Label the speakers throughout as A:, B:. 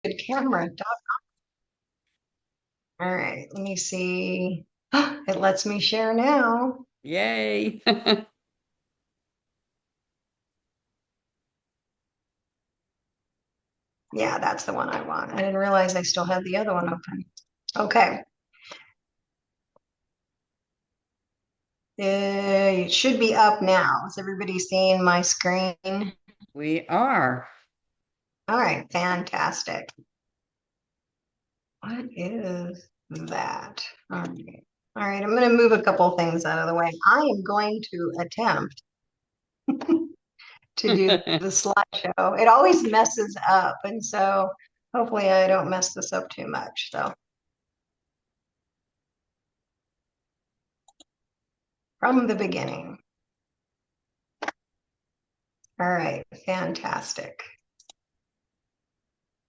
A: good camera. All right, let me see. It lets me share now.
B: Yay.
A: Yeah, that's the one I want. I didn't realize I still had the other one open. Okay. It should be up now. Is everybody seeing my screen?
B: We are.
A: All right, fantastic. What is that? All right. All right, I'm going to move a couple things out of the way. I am going to attempt to do the slideshow. It always messes up, and so hopefully I don't mess this up too much. So from the beginning. All right, fantastic.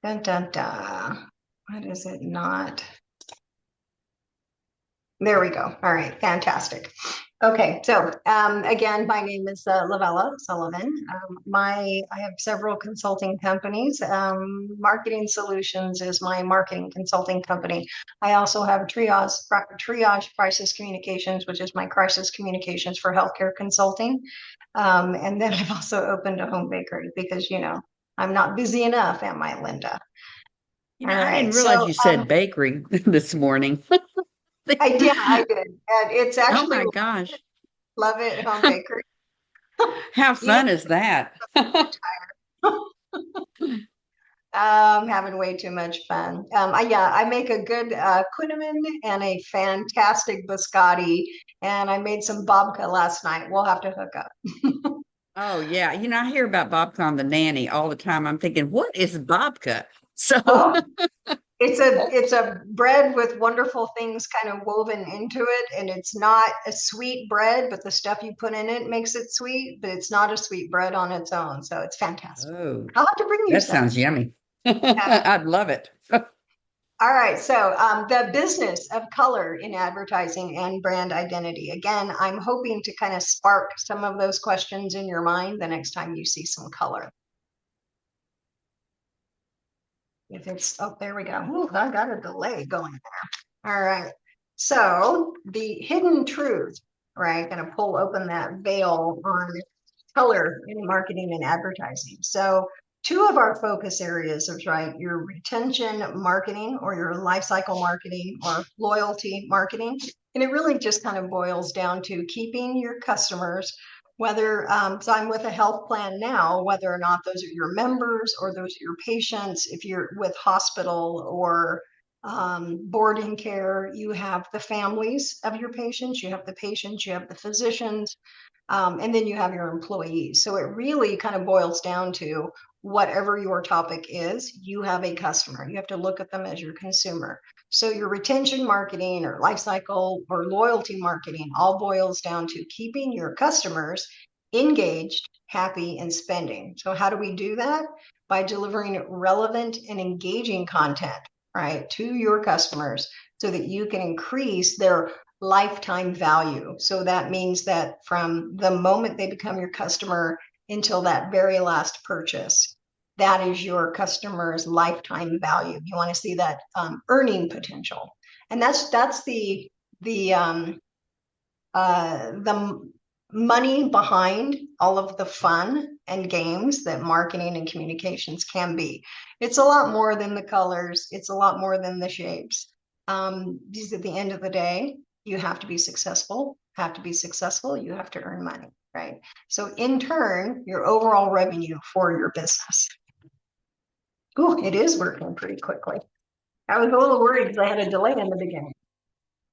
A: Dun, dun, dun. What is it not? There we go. All right, fantastic. Okay, so again, my name is Lovella Sullivan. I have several consulting companies. Marketing Solutions is my marketing consulting company. I also have Triage Crisis Communications, which is my crisis communications for healthcare consulting. And then I've also opened a home bakery because I'm not busy enough, am I, Linda? All
B: I didn't
A: right,
B: realize
A: so
B: you said bakery this morning.
A: I did, and it's
B: Oh
A: actually
B: my gosh.
A: Love It Home Bakery.
B: How
A: You know,
B: fun is that?
A: I'm having way too much fun. I make a good cinnamon and a fantastic biscotti, and I made some babka last night. We'll have to hook up.
B: Oh yeah. I hear about Bobcon the nanny all the time. I'm thinking, what is babka? So,
A: Oh, it's a bread with wonderful things kind of woven into it, and it's not a sweet bread, but the stuff you put in it makes it sweet, but it's not a sweet bread on its own. So it's fantastic.
B: oh,
A: I'll have to bring you
B: that
A: some.
B: sounds yummy.
A: Yeah.
B: I'd love it.
A: All right, so the business of color in advertising and brand identity. Again, I'm hoping to kind of spark some of those questions in your mind the next time you see some color. If it's, oh, there we go. Ooh, I got a delay going there. All right, so the hidden truth, right? Going to pull open that veil on color in marketing and advertising. So two of our focus areas is right, your retention marketing or your life cycle marketing or loyalty marketing. And it really just kind of boils down to keeping your customers, whether, so I'm with a health plan now, whether or not those are your members or those are your patients, if you're with hospital or boarding care, you have the families of your patients, you have the patients, you have the physicians, and then you have your employees. So it really kind of boils down to whatever your topic is, you have a customer. You have to look at them as your consumer. So your retention marketing or life cycle or loyalty marketing all boils down to keeping your customers engaged, happy, and spending. So how do we do that? By delivering relevant and engaging content, right, to your customers so that you can increase their lifetime value. So that means that from the moment they become your customer until that very last purchase, that is your customer's lifetime value. You want to see that earning potential, and that's the money behind all of the fun and games that marketing and communications can be. It's a lot more than the colors. It's a lot more than the shapes. Because at the end of the day, you have to be successful. Have to be successful. You have to earn money, right? So in turn, your overall revenue for your business. Ooh, it is working pretty quickly. I was a little worried because I had a delay in the beginning.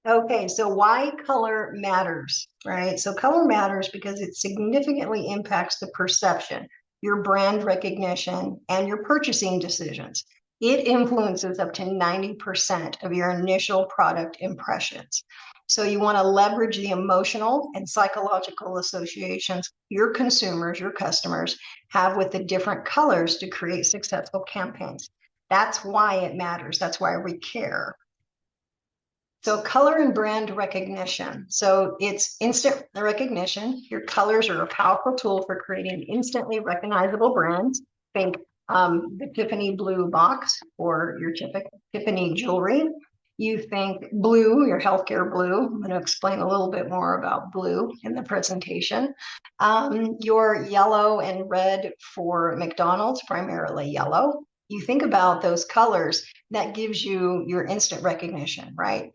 A: Okay, so why color matters, right? So color matters because it significantly impacts the perception, your brand recognition, and your purchasing decisions. It influences up to 90% of your initial product impressions. So you want to leverage the emotional and psychological associations your consumers, your customers have with the different colors to create successful campaigns. That's why it matters. That's why we care. So color and brand recognition. So it's instant recognition. Your colors are a powerful tool for creating instantly recognizable brands. Think the Tiffany blue box or your Tiffany jewelry. You think blue, your healthcare blue. I'm going to explain a little bit more about blue in the presentation. Your yellow and red for McDonald's, primarily yellow. You think about those colors, that gives you your instant recognition, right?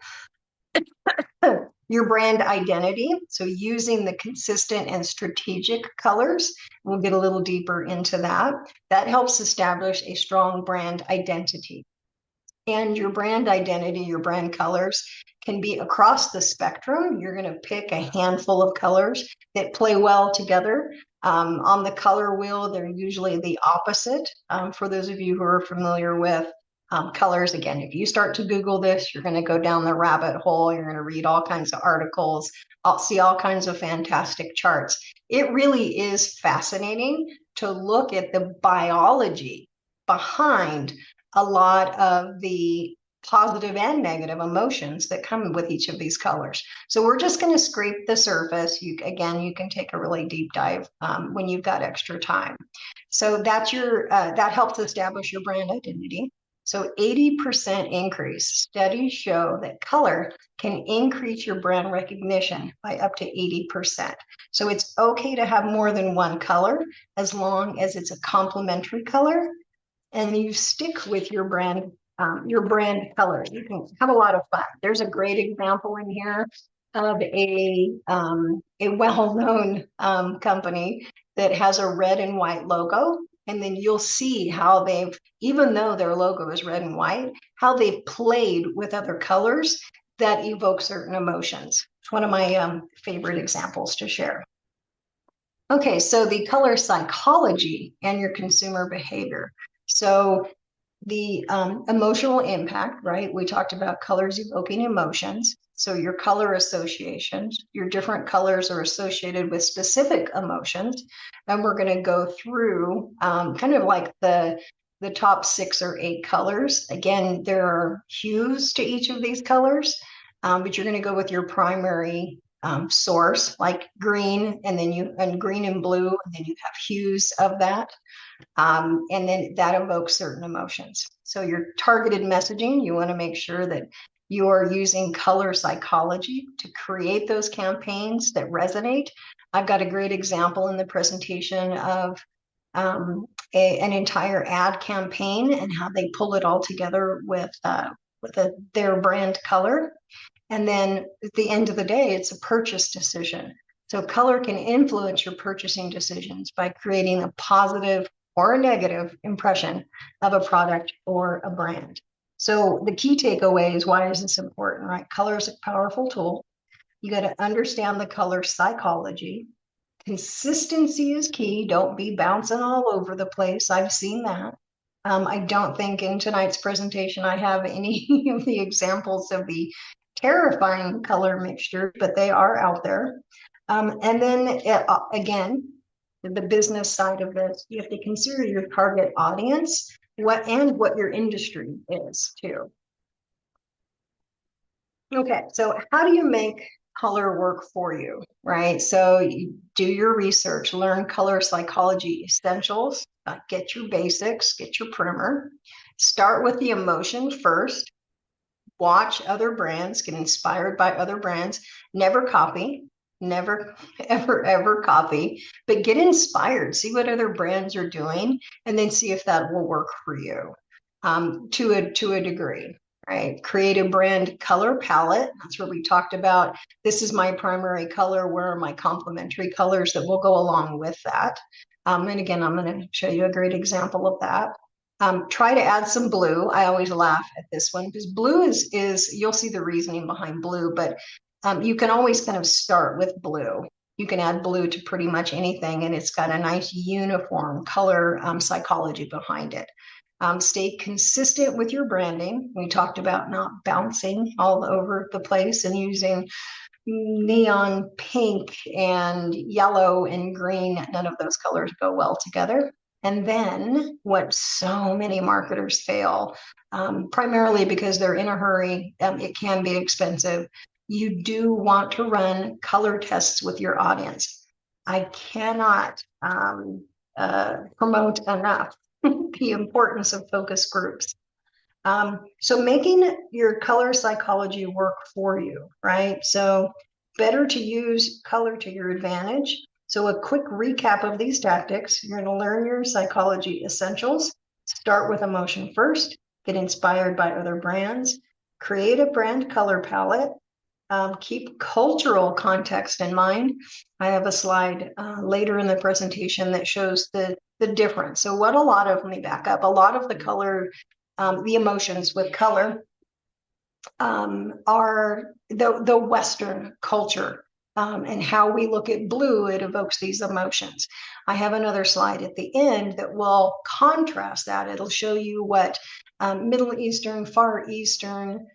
A: Your brand identity. So using the consistent and strategic colors, we'll get a little deeper into that. That helps establish a strong brand identity. And your brand identity, your brand colors can be across the spectrum. You're going to pick a handful of colors that play well together. On the color wheel, they're usually the opposite. For those of you who are familiar with colors, again, if you start to Google this, you're going to go down the rabbit hole. You're going to read all kinds of articles. I'll see all kinds of fantastic charts. It really is fascinating to look at the biology behind a lot of the positive and negative emotions that come with each of these colors. So we're just going to scrape the surface. You can take a really deep dive when you've got extra time. So that's that helps establish your brand identity. So 80% increase. Studies show that color can increase your brand recognition by up to 80%. So it's okay to have more than one color as long as it's a complementary color and you stick with your brand color. You can have a lot of fun. There's a great example in here of a well-known company that has a red and white logo. And then you'll see how they've, even though their logo is red and white, how they've played with other colors that evoke certain emotions. It's one of my favorite examples to share. Okay, so the color psychology and your consumer behavior. So the emotional impact, right? We talked about colors evoking emotions. So your color associations, your different colors are associated with specific emotions. And we're going to go through kind of like the top 6 or 8 colors. Again, there are hues to each of these colors, but you're going to go with your primary source, like green, and green and blue, and then you have hues of that. And then that evokes certain emotions. So your targeted messaging, you want to make sure that you are using color psychology to create those campaigns that resonate. I've got a great example in the presentation of an entire ad campaign and how they pull it all together with their brand color. And then at the end of the day, it's a purchase decision. So color can influence your purchasing decisions by creating a positive or a negative impression of a product or a brand. So the key takeaway is, why is this important, right? Color is a powerful tool. You got to understand the color psychology. Consistency is key. Don't be bouncing all over the place. I've seen that. I don't think in tonight's presentation I have any of the examples of the terrifying color mixture, but they are out there. And then again, the business side of this, you have to consider your target audience, what your industry is too. Okay, so how do you make color work for you, right? So you do your research, learn color psychology essentials, get your basics, get your primer, start with the emotion first, watch other brands, get inspired by other brands, never copy, never, ever copy, but get inspired, see what other brands are doing, and then see if that will work for you to a degree. Right? Create a brand color palette. That's where we talked about, this is my primary color, where are my complementary colors that will go along with that. And again, I'm going to show you a great example of that. Try to add some blue. I always laugh at this one because blue is you'll see the reasoning behind blue, but you can always kind of start with blue. You can add blue to pretty much anything, and it's got a nice uniform color psychology behind it. Stay consistent with your branding. We talked about not bouncing all over the place and using neon pink and yellow and green. None of those colors go well together. And then what so many marketers fail, primarily because they're in a hurry, it can be expensive. You do want to run color tests with your audience. I cannot promote enough the importance of focus groups. So making your color psychology work for you, right? So better to use color to your advantage. So a quick recap of these tactics. You're going to learn your psychology essentials. Start with emotion first. Get inspired by other brands. Create a brand color palette. Keep cultural context in mind. I have a slide later in the presentation that shows the difference. So what let me back up. A lot of the color, the emotions with color are the Western culture and how we look at blue, it evokes these emotions. I have another slide at the end that will contrast that. It'll show you what Middle Eastern, Far Eastern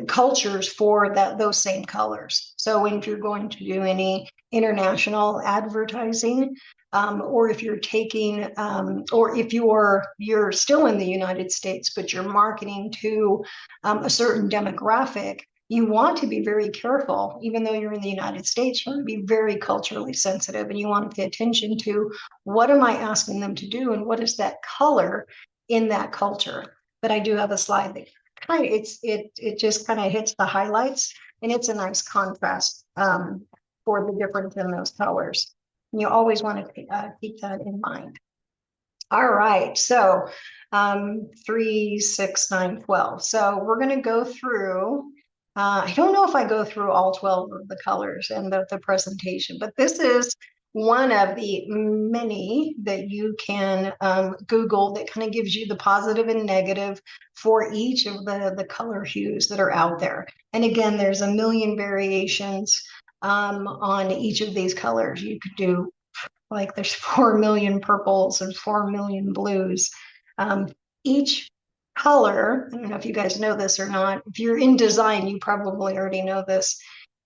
A: cultures for those same colors. So when you're going to do any international advertising, or if you're taking, or if you're still in the United States, but you're marketing to a certain demographic, you want to be very careful. Even though you're in the United States, you want to be very culturally sensitive, and you want to pay attention to what am I asking them to do, and what is that color in that culture. But I do have a slide that it just kind of hits the highlights, and it's a nice contrast for the difference in those colors. You always want to keep that in mind. All right, so 3, 6, 9, 12. So we're going to go through, I don't know if I go through all 12 of the colors and the presentation, but this is one of the many that you can Google that kind of gives you the positive and negative for each of the color hues that are out there. And again, there's a million variations on each of these colors. You could do like there's 4 million purples and 4 million blues. Each color, I don't know if you guys know this or not, if you're in design, you probably already know this.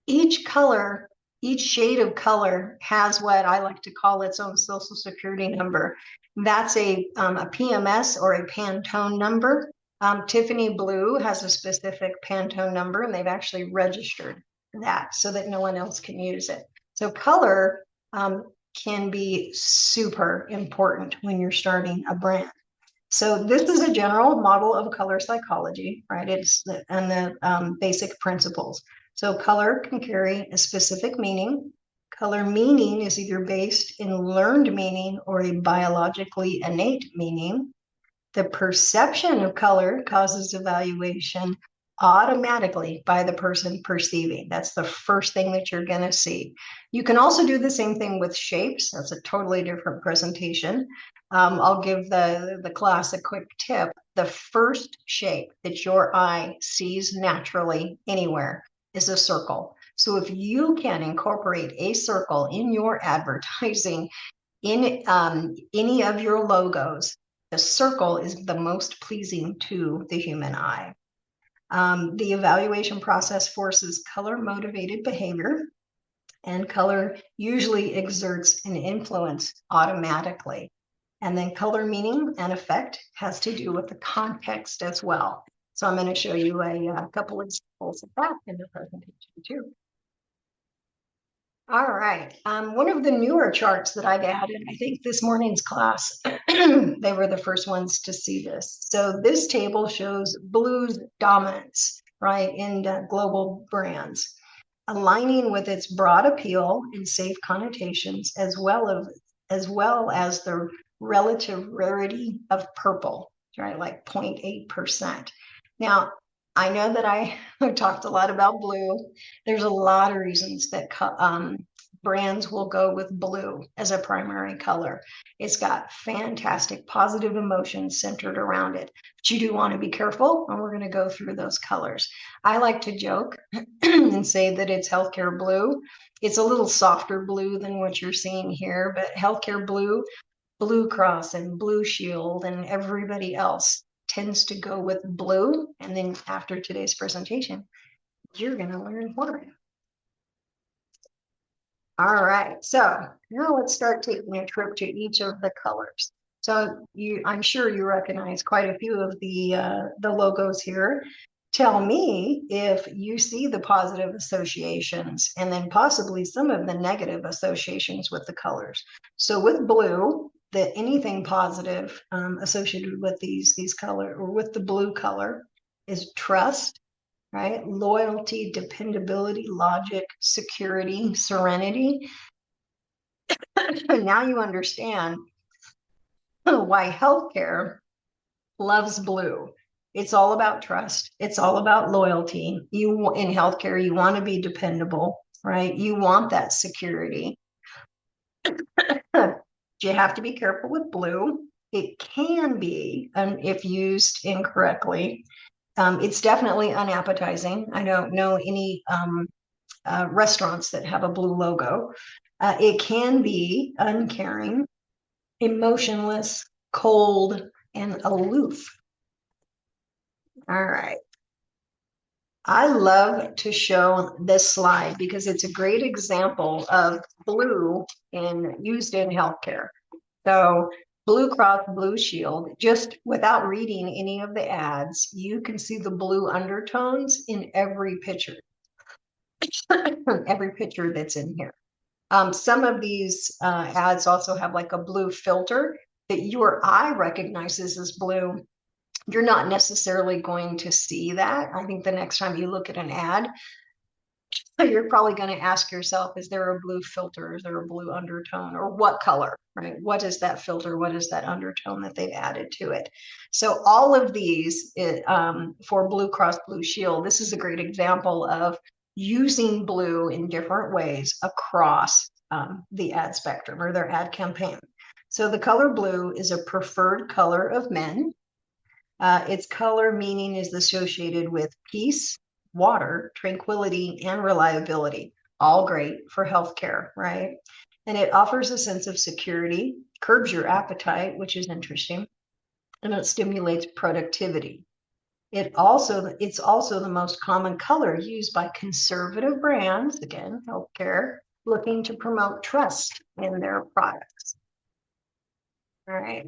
A: Each color, each shade of color has what I like to call its own social security number. That's a PMS or a Pantone number. Tiffany Blue has a specific Pantone number, and they've actually registered that so that no one else can use it. So color can be super important when you're starting a brand. So this is a general model of color psychology, right? It's the basic principles. So color can carry a specific meaning. Color meaning is either based in learned meaning or a biologically innate meaning. The perception of color causes evaluation automatically by the person perceiving. That's the first thing that you're going to see. You can also do the same thing with shapes. That's a totally different presentation. I'll give the class a quick tip. The first shape that your eye sees naturally anywhere is a circle. So if you can incorporate a circle in your advertising, in any of your logos, the circle is the most pleasing to the human eye. The evaluation process forces color-motivated behavior, and color usually exerts an influence automatically. And then color meaning and effect has to do with the context as well. So I'm going to show you a couple examples of that in the presentation too. All right. One of the newer charts that I've added, I think this morning's class, they were the first ones to see this. So this table shows blue's dominance, right, in global brands, aligning with its broad appeal and safe connotations, as well as the relative rarity of purple, right, like 0.8%. Now, I know that I talked a lot about blue. There's a lot of reasons that brands will go with blue as a primary color. It's got fantastic positive emotions centered around it. But you do want to be careful, and we're going to go through those colors. I like to joke and say that it's healthcare blue. It's a little softer blue than what you're seeing here, but healthcare blue, Blue Cross and Blue Shield and everybody else tends to go with blue. And then after today's presentation, you're going to learn why. All right, so now let's start taking a trip to each of the colors. So I'm sure you recognize quite a few of the logos here. Tell me if you see the positive associations and then possibly some of the negative associations with the colors. So with blue, that anything positive associated with these color or with the blue color is trust, right? Loyalty, dependability, logic, security, serenity. And now you understand why healthcare loves blue. It's all about trust. It's all about loyalty. You in healthcare, you want to be dependable, right? You want that security. You have to be careful with blue. It can be, if used incorrectly, it's definitely unappetizing. I don't know any restaurants that have a blue logo. It can be uncaring, emotionless, cold, and aloof. All right. I love to show this slide because it's a great example of blue used in healthcare. So Blue Cross Blue Shield, just without reading any of the ads, you can see the blue undertones in every picture, every picture that's in here. Some of these ads also have like a blue filter that your eye recognizes as blue. You're not necessarily going to see that. I think the next time you look at an ad, you're probably going to ask yourself, is there a blue filter? Is there a blue undertone? Or what color, right? What is that filter? What is that undertone that they've added to it? So all of these for Blue Cross Blue Shield, this is a great example of using blue in different ways across the ad spectrum or their ad campaign. So the color blue is a preferred color of men. Its color meaning is associated with peace, water, tranquility, and reliability. All great for healthcare, right? And it offers a sense of security, curbs your appetite, which is interesting, and it stimulates productivity. It's also the most common color used by conservative brands, again, healthcare, looking to promote trust in their products. All right.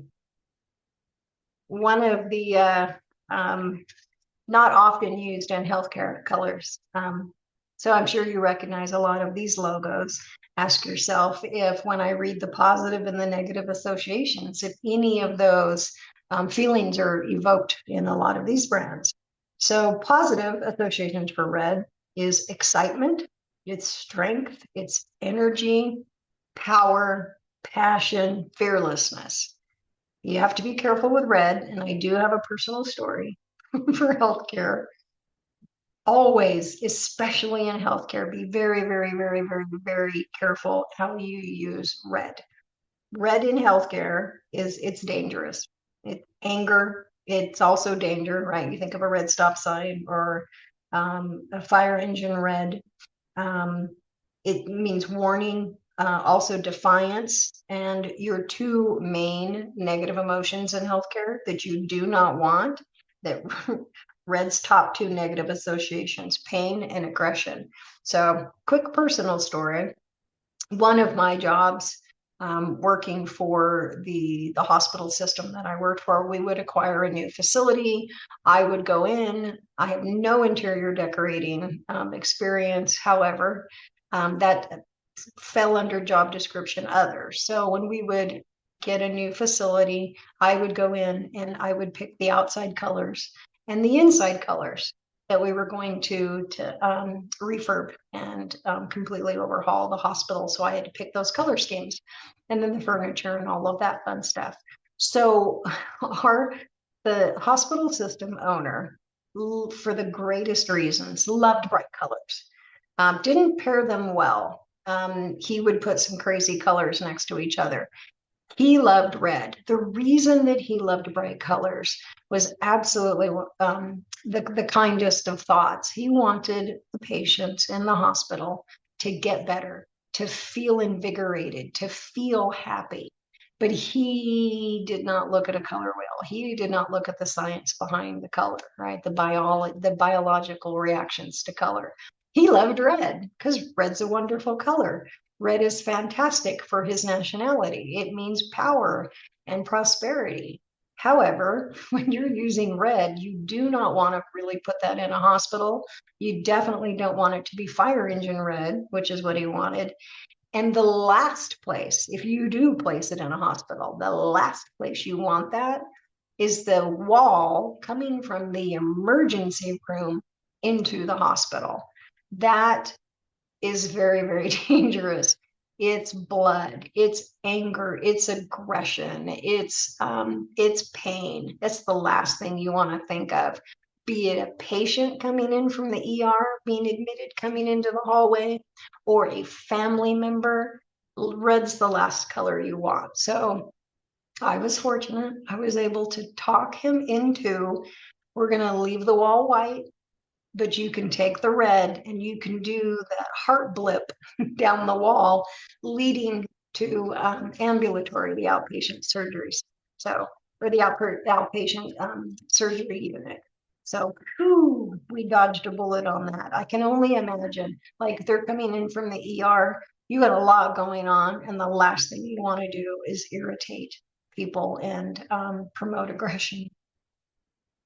A: One of the not often used in healthcare colors. So I'm sure you recognize a lot of these logos. Ask yourself if when I read the positive and the negative associations, if any of those feelings are evoked in a lot of these brands. So positive associations for red is excitement, it's strength, it's energy, power, passion, fearlessness. You have to be careful with red, and I do have a personal story for healthcare. Always, especially in healthcare, be very, very, very, very, very careful how you use red. Red in healthcare it's dangerous. It's anger. It's also danger, right? You think of a red stop sign or a fire engine red. It means warning, also defiance, and your two main negative emotions in healthcare that you do not want, that red's top two negative associations, pain and aggression. So quick personal story. One of my jobs working for the hospital system that I worked for, we would acquire a new facility. I would go in. I have no interior decorating experience. However, that fell under job description other. So when we would get a new facility, I would go in and I would pick the outside colors and the inside colors that we were going to refurb and completely overhaul the hospital. So I had to pick those color schemes and then the furniture and all of that fun stuff. So the hospital system owner, for the greatest reasons, loved bright colors. Didn't pair them well. He would put some crazy colors next to each other. He loved red. The reason that he loved bright colors was absolutely the kindest of thoughts. He wanted the patients in the hospital to get better, to feel invigorated, to feel happy. But he did not look at a color wheel. He did not look at the science behind the color, right? The biological reactions to color. He loved red because red's a wonderful color. Red is fantastic for his nationality. It means power and prosperity. However, when you're using red, you do not want to really put that in a hospital. You definitely don't want it to be fire engine red, which is what he wanted. And the last place, if you do place it in a hospital, the last place you want that is the wall coming from the emergency room into the hospital. That is very, very dangerous. It's blood, it's anger, it's aggression, it's pain. That's the last thing you want to think of. Be it a patient coming in from the ER, being admitted, coming into the hallway, or a family member, red's the last color you want. So I was fortunate. I was able to talk him into, we're going to leave the wall white, but you can take the red and you can do that heart blip down the wall leading to ambulatory, the outpatient surgeries. So, or the outpatient surgery unit. So, whew, we dodged a bullet on that. I can only imagine, like they're coming in from the ER, you got a lot going on, and the last thing you want to do is irritate people and promote aggression.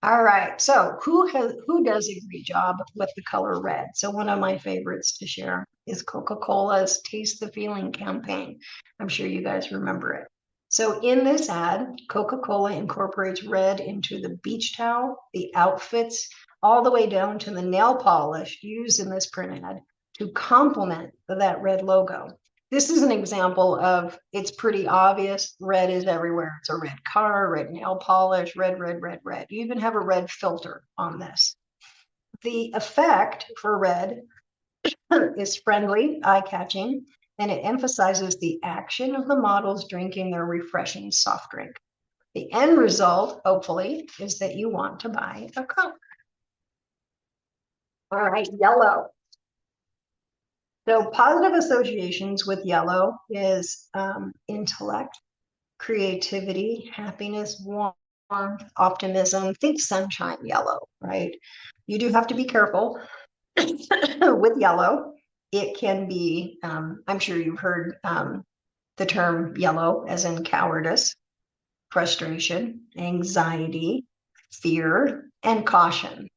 A: All right, so who does a great job with the color red? So one of my favorites to share is Coca-Cola's Taste the Feeling campaign. I'm sure you guys remember it. So in this ad, Coca-Cola incorporates red into the beach towel, the outfits, all the way down to the nail polish used in this print ad to complement that red logo. This is an example of, it's pretty obvious, red is everywhere. It's a red car, red nail polish, red, red, red, red. You even have a red filter on this. The effect for red is friendly, eye-catching, and it emphasizes the action of the models drinking their refreshing soft drink. The end result, hopefully, is that you want to buy a Coke. All right, yellow. So positive associations with yellow is intellect, creativity, happiness, warmth, optimism. Think sunshine yellow, right? You do have to be careful with yellow. It can be, I'm sure you've heard the term yellow as in cowardice, frustration, anxiety, fear, and caution.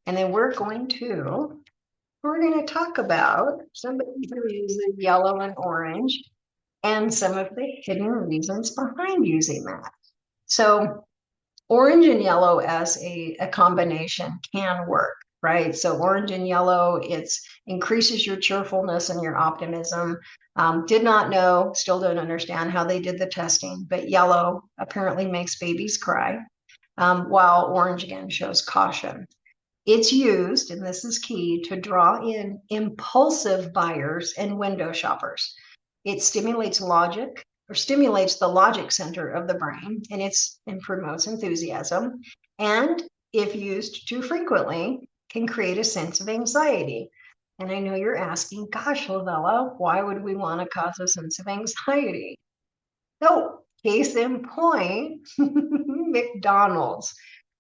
A: And then we're going to talk about somebody who uses yellow and orange and some of the hidden reasons behind using that. So orange and yellow as a combination can work, right? So orange and yellow, it's increases your cheerfulness and your optimism. Did not know, still don't understand how they did the testing, but yellow apparently makes babies cry, while orange again shows caution. It's used, and this is key, to draw in impulsive buyers and window shoppers. It stimulates logic, or stimulates the logic center of the brain, and promotes enthusiasm. And if used too frequently, can create a sense of anxiety. And I know you're asking, gosh, Lovella, why would we want to cause a sense of anxiety? So, case in point, McDonald's.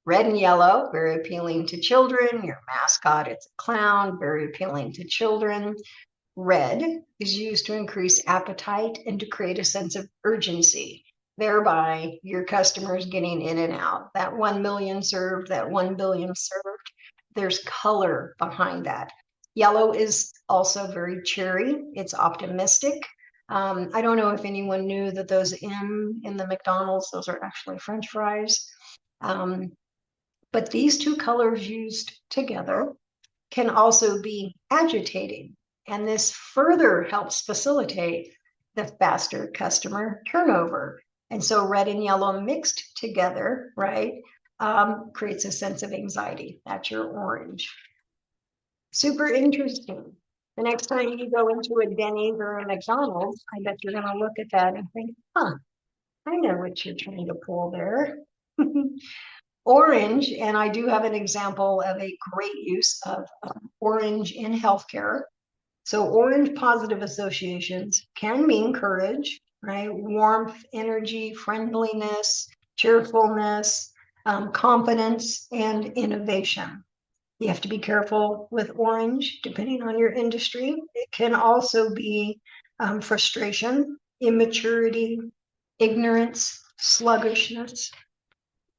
A: Red and yellow, very appealing to children. Your mascot, it's a clown, very appealing to children. Red is used to increase appetite and to create a sense of urgency, thereby your customers getting in and out. That 1 million served, that 1 billion served, there's color behind that. Yellow is also very cheery. It's optimistic. I don't know if anyone knew that those M in the McDonald's, those are actually French fries. But these two colors used together can also be agitating. And this further helps facilitate the faster customer turnover. And so red and yellow mixed together, right, creates a sense of anxiety. That's your orange. Super interesting. The next time you go into a Denny's or a McDonald's, I bet you're going to look at that and think, huh, I know what you're trying to pull there. Orange, and I do have an example of a great use of orange in healthcare. So orange positive associations can mean courage, right? Warmth, energy, friendliness, cheerfulness, confidence, and innovation. You have to be careful with orange, depending on your industry. It can also be frustration, immaturity, ignorance, sluggishness.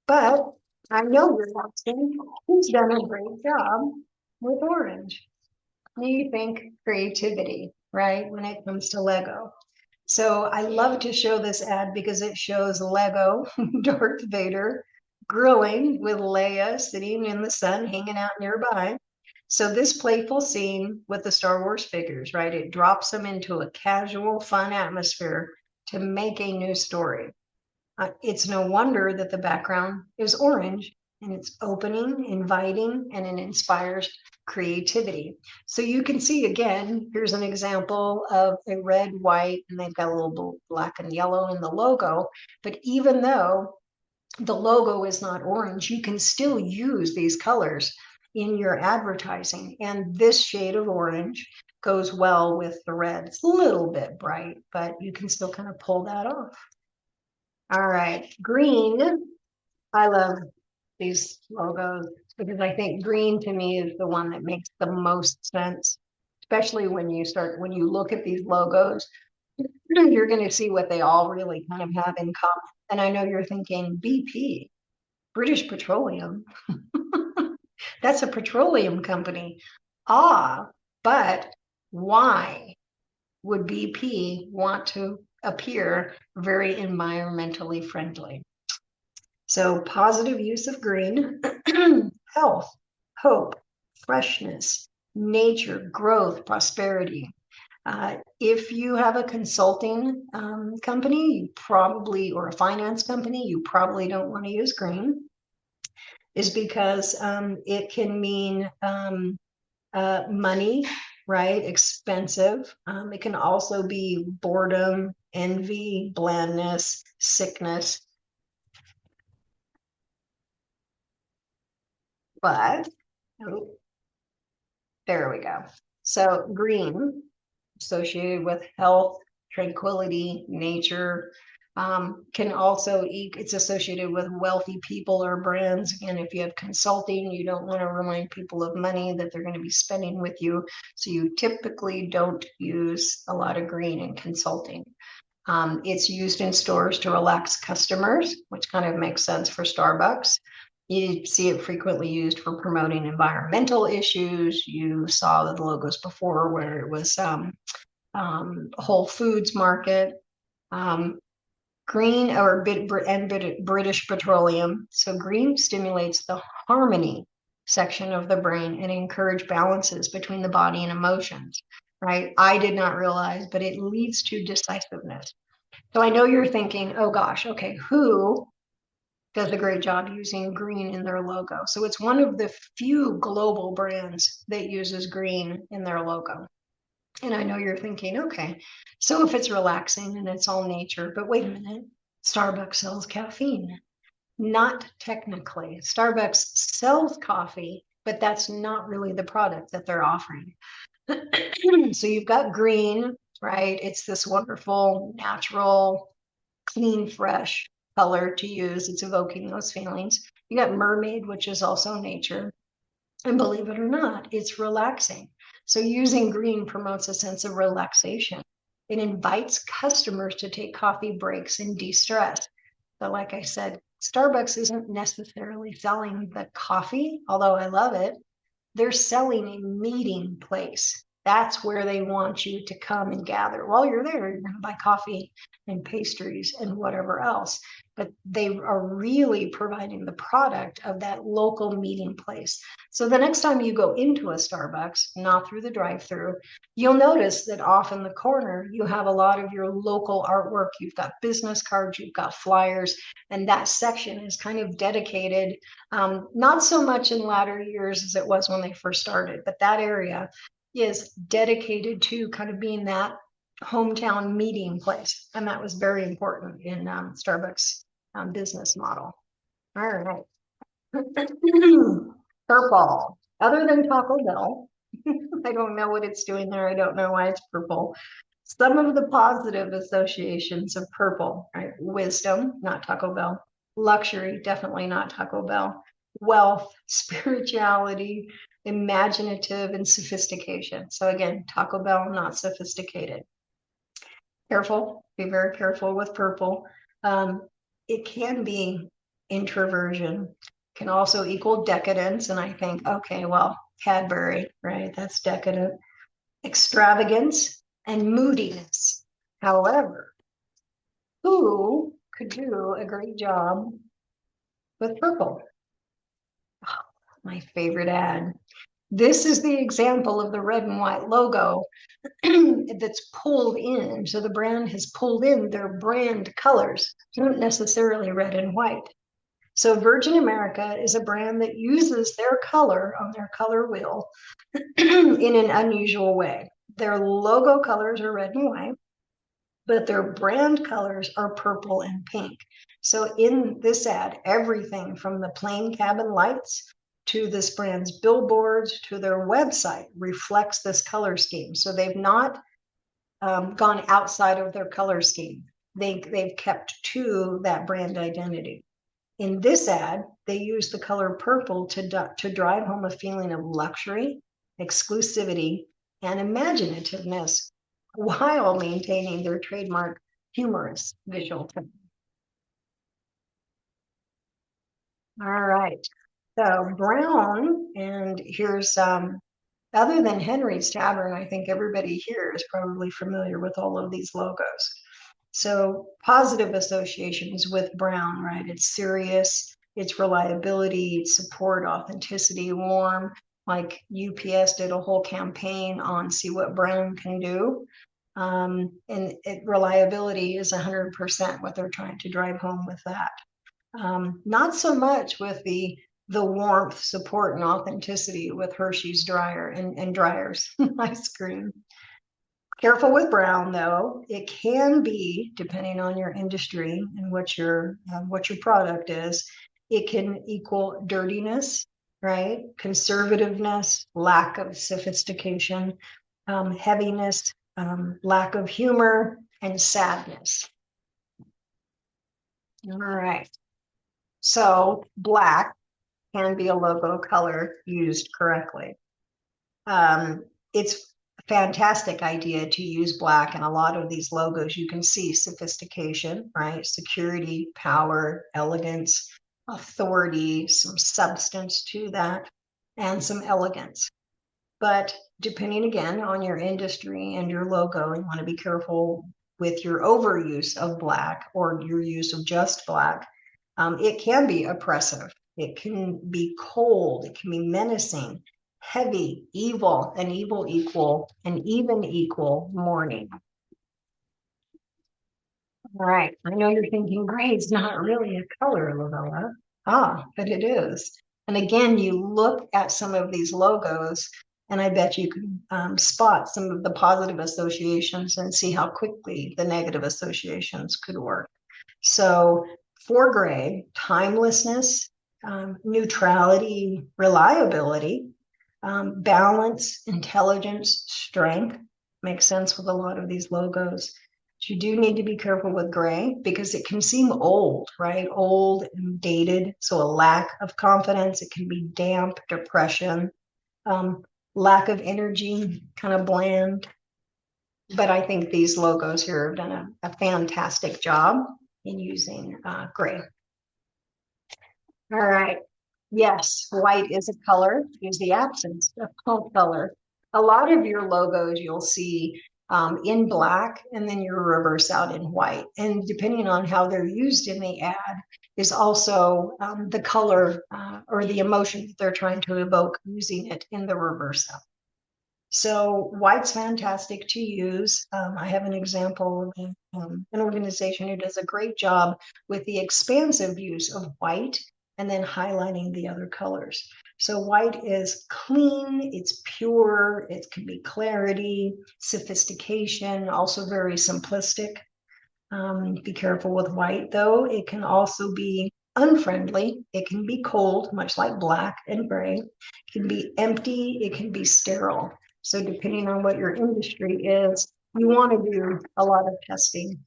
A: But I know you're asking, who's done a great job with orange? Do you think creativity? right? When it comes to Lego. So I love to show this ad because it shows Lego Darth Vader grilling with Leia sitting in the sun, hanging out nearby. So this playful scene with the Star Wars figures, right? It drops them into a casual, fun atmosphere to make a new story. It's no wonder that the background is orange and it's opening, inviting, and it inspires creativity. So you can see again, here's an example of a red, white, and they've got a little black and yellow in the logo. But even though the logo is not orange, you can still use these colors in your advertising. And this shade of orange goes well with the red. It's a little bit bright, but you can still kind of pull that off. All right, green. I love these logos because I think green to me is the one that makes the most sense, especially when you look at these logos, you're going to see what they all really kind of have in common. And I know you're thinking BP, British Petroleum. That's a petroleum company. Ah, but why would BP want to appear very environmentally friendly? So positive use of green, health, hope, freshness, nature, growth, prosperity. If you have a consulting company, you probably, or a finance company, you probably don't want to use green, is because it can mean money, right? Expensive. It can also be boredom, envy, blandness, sickness. But, oh, there we go. So green, associated with health, tranquility, nature, can also, it's associated with wealthy people or brands. Again, if you have consulting, you don't want to remind people of money that they're going to be spending with you. So you typically don't use a lot of green in consulting. It's used in stores to relax customers, which kind of makes sense for Starbucks. You see it frequently used for promoting environmental issues. You saw the logos before where it was Whole Foods Market, green or British Petroleum. So green stimulates the harmony section of the brain and encourage balances between the body and emotions, right? I did not realize, but it leads to decisiveness. So I know you're thinking, oh gosh, okay, who does a great job using green in their logo? So it's one of the few global brands that uses green in their logo. And I know you're thinking, okay, so if it's relaxing and it's all nature, but wait a minute, Starbucks sells caffeine. Not technically. Starbucks sells coffee, but that's not really the product that they're offering. So you've got green, right? It's this wonderful, natural, clean, fresh color to use. It's evoking those feelings. You got mermaid, which is also nature. And believe it or not, it's relaxing. So using green promotes a sense of relaxation. It invites customers to take coffee breaks and de-stress. But like I said, Starbucks isn't necessarily selling the coffee, although I love it. They're selling a meeting place. That's where they want you to come and gather. While you're there, you're going to buy coffee and pastries and whatever else. But they are really providing the product of that local meeting place. So the next time you go into a Starbucks, not through the drive-through, you'll notice that off in the corner, you have a lot of your local artwork. You've got business cards, you've got flyers, and that section is kind of dedicated, not so much in latter years as it was when they first started, but that area is dedicated to kind of being that hometown meeting place. And that was very important in Starbucks business model. All right. Purple. Other than Taco Bell, I don't know what it's doing there. I don't know why it's purple. Some of the positive associations of purple, right? Wisdom, not Taco Bell. Luxury, definitely not Taco Bell. Wealth, spirituality, imaginative, and sophistication. So again, Taco Bell, not sophisticated. Careful, be very careful with purple. It can be introversion, can also equal decadence. And I think, okay, well, Cadbury, right? That's decadent. Extravagance, and moodiness. However, who could do a great job with purple? Oh, my favorite ad. This is the example of the red and white logo that's pulled in. So the brand has pulled in their brand colors, not necessarily red and white. So Virgin America is a brand that uses their color on their color wheel in an unusual way. Their logo colors are red and white, but their brand colors are purple and pink. So in this ad, everything from the plain cabin lights to this brand's billboards to their website reflects this color scheme. So they've not gone outside of their color scheme. They've kept to that brand identity. In this ad, they use the color purple to drive home a feeling of luxury, exclusivity, and imaginativeness while maintaining their trademark humorous visual tone. All right. So brown, and here's other than Henry's Tavern, I think everybody here is probably familiar with all of these logos. So positive associations with brown, right? It's serious, it's reliability, it's support, authenticity, warm. Like UPS did a whole campaign on see what brown can do. Reliability is 100% what they're trying to drive home with that. Not so much with the warmth, support, and authenticity with Hershey's dryer and dryers ice cream. Careful with brown, though. It can be, depending on your industry and what your product is, it can equal dirtiness, right? Conservativeness, lack of sophistication, heaviness, lack of humor, and sadness. All right. So black can be a logo color used correctly. It's fantastic idea to use black in a lot of these logos. You can see sophistication, right? Security, power, elegance, authority, some substance to that, and some elegance. But depending again on your industry and your logo, you want to be careful with your overuse of black or your use of just black. It can be oppressive. It can be cold. It can be menacing, heavy, evil, an evil equal, an even equal mourning. All right. I know you're thinking gray is not really a color, Lovella. But it is. And again, you look at some of these logos, and I bet you can spot some of the positive associations and see how quickly the negative associations could work. So for gray, timelessness, neutrality, reliability, balance, intelligence, strength makes sense with a lot of these logos. But you do need to be careful with gray because it can seem old, right? Old and dated. So a lack of confidence. It can be damp, depression, lack of energy, kind of bland. But I think these logos here have done a fantastic job in using gray. All right. Yes, white is a color, is the absence of color. A lot of your logos you'll see in black and then you reverse out in white. And depending on how they're used in the ad is also the color or the emotion that they're trying to evoke using it in the reverse out. So white's fantastic to use. I have an example of an organization who does a great job with the expansive use of white and then highlighting the other colors. So white is clean, it's pure, it can be clarity, sophistication, also very simplistic. Be careful with white though. It can also be unfriendly. It can be cold, much like black and gray. It can be empty. It can be sterile. So depending on what your industry is, you want to do a lot of testing,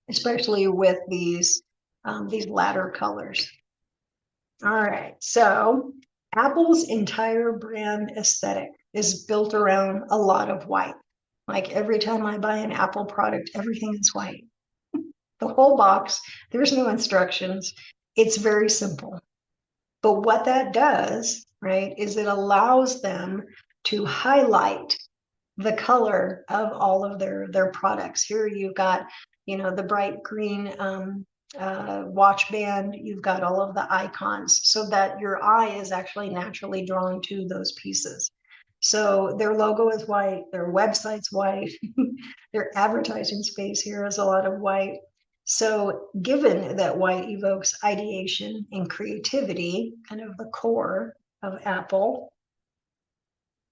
A: especially with these latter colors. All right, so Apple's entire brand aesthetic is built around a lot of white. Like every time I buy an Apple product, everything is white. The whole box, there's no instructions. It's very simple. But what that does, right, is it allows them to highlight the color of all of their products. Here you've got, the bright green watch band, you've got all of the icons so that your eye is actually naturally drawn to those pieces. So their logo is white, their website's white, their advertising space here is a lot of white. So given that white evokes ideation and creativity, kind of the core of Apple,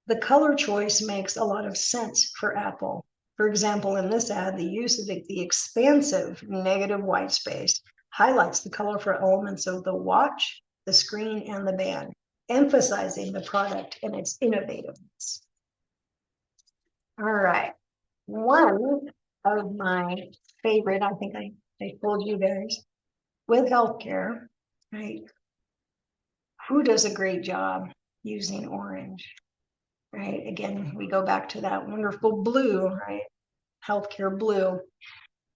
A: the color choice makes a lot of sense for Apple. For example, in this ad, the use of the expansive negative white space highlights the colorful elements of the watch, the screen, and the band, emphasizing the product and its innovativeness. All right. One of my favorite, I think I told you guys, with healthcare, right? Who does a great job using orange? Right? Again, we go back to that wonderful blue, right? Healthcare blue.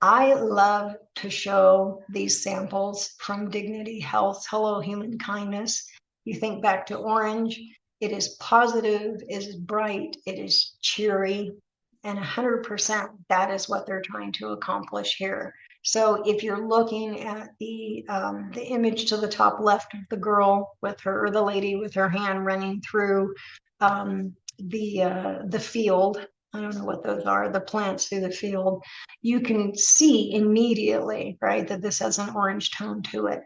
A: I love to show these samples from Dignity Health, Hello Human Kindness. You think back to orange, it is positive, it is bright, it is cheery, and 100% that is what they're trying to accomplish here. So if you're looking at the image to the top left of the girl with her, or the lady with her hand running through the field, I don't know what those are, the plants through the field, you can see immediately, right, that this has an orange tone to it.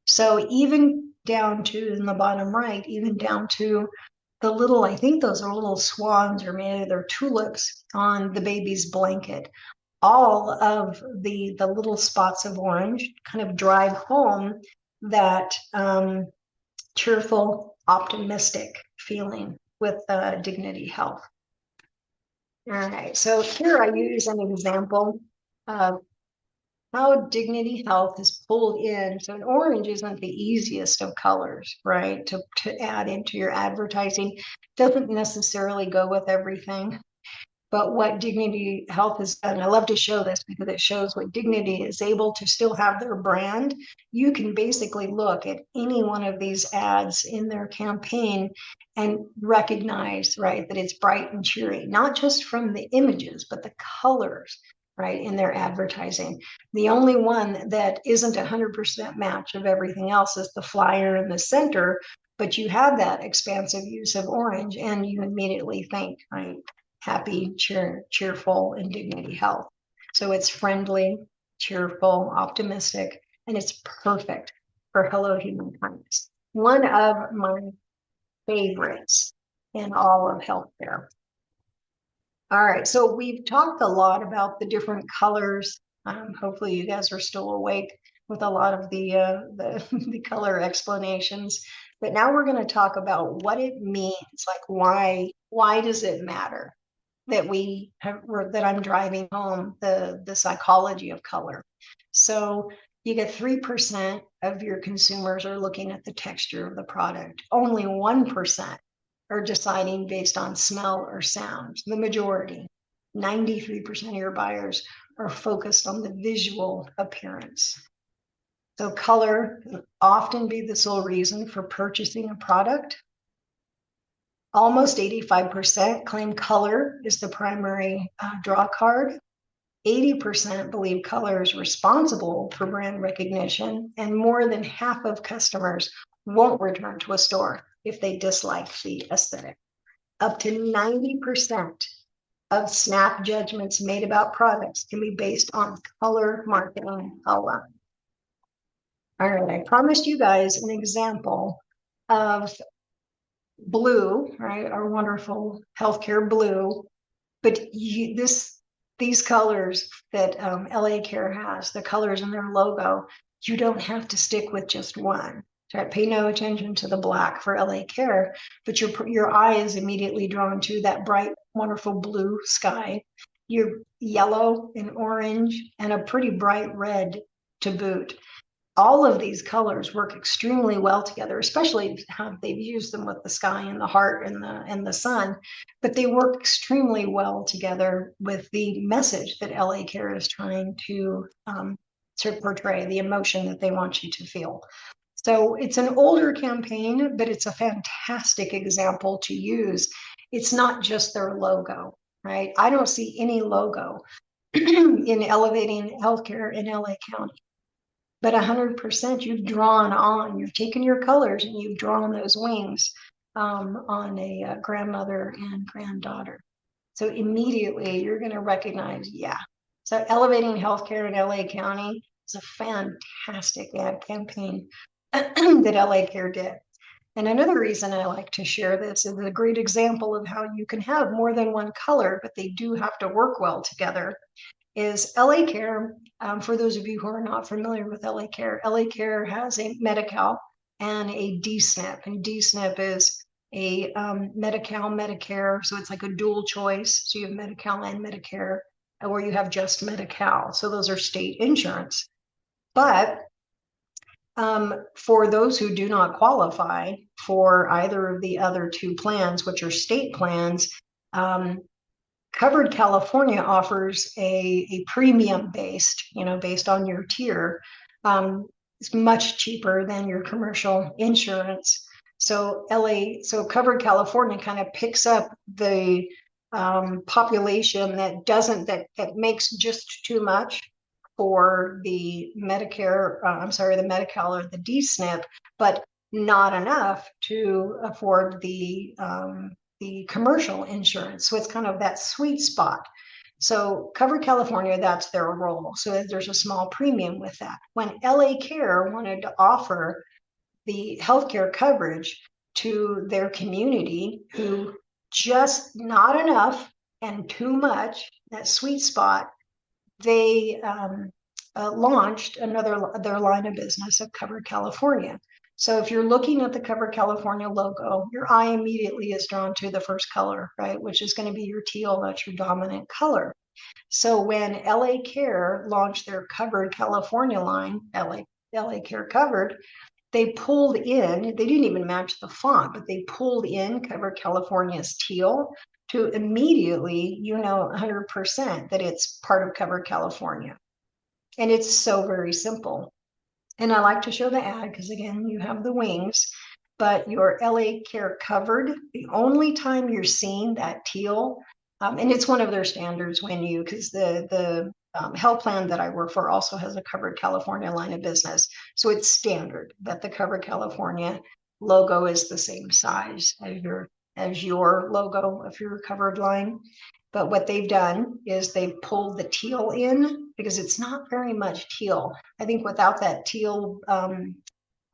A: So even down to, in the bottom right, even down to the little, I think those are little swans, or maybe they're tulips on the baby's blanket. All of the little spots of orange kind of drive home that cheerful, optimistic feeling with Dignity Health. All right, so here I use an example of how Dignity Health is pulled in. So an orange isn't the easiest of colors, right, to add into your advertising. Doesn't necessarily go with everything. But what Dignity Health has done, I love to show this because it shows what Dignity is able to still have their brand. You can basically look at any one of these ads in their campaign and recognize, right, that it's bright and cheery, not just from the images, but the colors, right, in their advertising. The only one that isn't 100% match of everything else is the flyer in the center, but you have that expansive use of orange and you immediately think, right, happy, cheerful, and Dignity Health. So it's friendly, cheerful, optimistic, and it's perfect for Hello Human Kindness. One of my favorites in all of healthcare. All right, so we've talked a lot about the different colors. Hopefully you guys are still awake with a lot of the color explanations. But now we're going to talk about what it means, like why does it matter that that I'm driving home the psychology of color. So you get 3% of your consumers are looking at the texture of the product. Only 1% are deciding based on smell or sound. The majority, 93% of your buyers, are focused on the visual appearance. So color can often be the sole reason for purchasing a product. Almost 85% claim color is the primary draw card. 80% believe color is responsible for brand recognition, and more than half of customers won't return to a store if they dislike the aesthetic. Up to 90% of snap judgments made about products can be based on color marketing alone. All right, I promised you guys an example of blue, right? Our wonderful healthcare blue. But these colors that LA Care has, the colors in their logo, you don't have to stick with just one. Right? Pay no attention to the black for LA Care, but your eye is immediately drawn to that bright, wonderful blue sky, your yellow and orange, and a pretty bright red to boot. All of these colors work extremely well together, especially how they've used them with the sky and the heart and the sun, but they work extremely well together with the message that LA Care is trying to portray, the emotion that they want you to feel. So it's an older campaign, but it's a fantastic example to use. It's not just their logo. right? I don't see any logo in elevating healthcare in LA County. But 100% you've drawn on, you've taken your colors and you've drawn those wings on a grandmother and granddaughter. So immediately you're going to recognize, yeah. So elevating healthcare in LA County is a fantastic ad campaign that LA Care did. And another reason I like to share this is a great example of how you can have more than one color, but they do have to work well together is LA Care. For those of you who are not familiar with LA Care has a Medi-Cal and a D-SNP. And D-SNP is a Medi-Cal, Medicare. So it's like a dual choice. So you have Medi-Cal and Medicare, or you have just Medi-Cal. So those are state insurance. But for those who do not qualify for either of the other two plans, which are state plans, Covered California offers a premium based, based on your tier. It's much cheaper than your commercial insurance. So Covered California kind of picks up the population that makes just too much for the Medicare, the Medi-Cal or the D-SNP, but not enough to afford the commercial insurance. So it's kind of that sweet spot. So Covered California, that's their role. So there's a small premium with that. When LA Care wanted to offer the healthcare coverage to their community who just not enough and too much, that sweet spot, they launched their line of business of Covered California. So if you're looking at the Covered California logo, your eye immediately is drawn to the first color, right? Which is going to be your teal, that's your dominant color. So when LA Care launched their Covered California line, LA Care Covered, they pulled in, they didn't even match the font, but they pulled in Covered California's teal to immediately, 100% that it's part of Covered California. And it's so very simple. And I like to show the ad because, again, you have the wings, but your LA Care Covered, the only time you're seeing that teal, and it's one of their standards because the health plan that I work for also has a Covered California line of business. So it's standard that the Covered California logo is the same size as your logo of your covered line. But what they've done is they've pulled the teal in because it's not very much teal. I think without that teal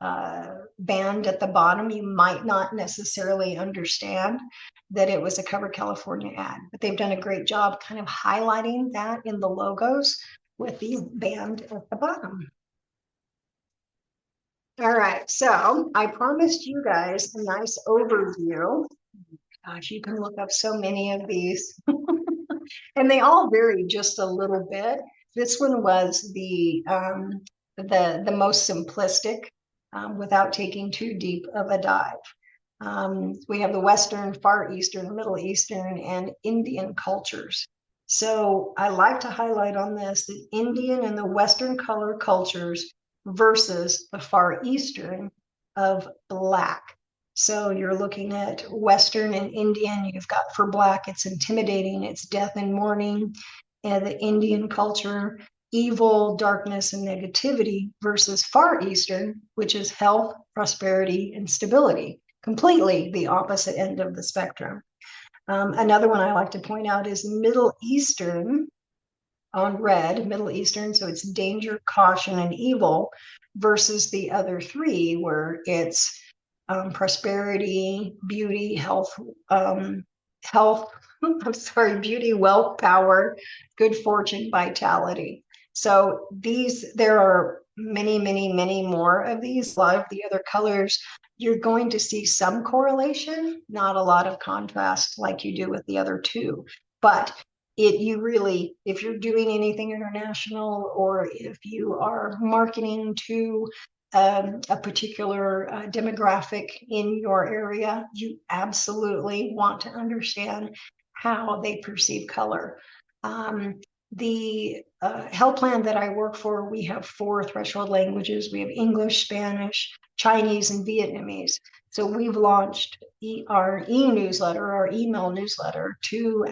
A: band at the bottom, you might not necessarily understand that it was a Covered California ad. But they've done a great job kind of highlighting that in the logos with the band at the bottom. All right, so I promised you guys a nice overview. Gosh, you can look up so many of these. And they all vary just a little bit. This one was the most simplistic without taking too deep of a dive. We have the Western, Far Eastern, Middle Eastern, and Indian cultures. So I like to highlight on this the Indian and the Western color cultures versus the Far Eastern of Black. So you're looking at Western and Indian. You've got for Black, it's intimidating, it's death and mourning. And the Indian culture, evil, darkness, and negativity versus Far Eastern, which is health, prosperity, and stability. Completely the opposite end of the spectrum. Another one I like to point out is Middle Eastern on red, Middle Eastern. So it's danger, caution, and evil versus the other three where it's prosperity, beauty, health, beauty, wealth, power, good fortune, vitality. So there are many, many, many more of these. A lot of the other colors, you're going to see some correlation, not a lot of contrast like you do with the other two. But if you're doing anything international or if you are marketing to a particular demographic in your area, you absolutely want to understand how they perceive color. The health plan that I work for, we have 4 threshold languages. We have English, Spanish, Chinese, and Vietnamese. So we've launched our e-newsletter, our email newsletter to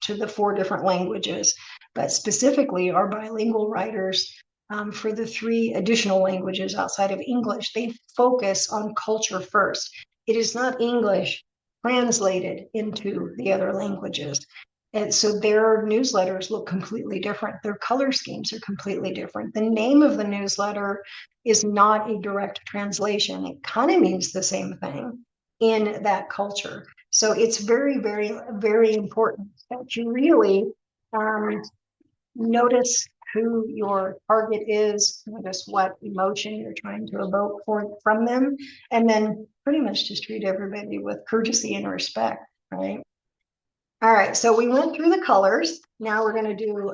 A: the 4 different languages, but specifically our bilingual writers for the 3 additional languages outside of English, they focus on culture first. It is not English translated into the other languages. And so their newsletters look completely different. Their color schemes are completely different. The name of the newsletter is not a direct translation. It kind of means the same thing in that culture. So it's very, very, very important that you really notice who your target is, notice what emotion you're trying to evoke from them, and then pretty much just treat everybody with courtesy and respect, right? All right, so we went through the colors. Now we're going to do,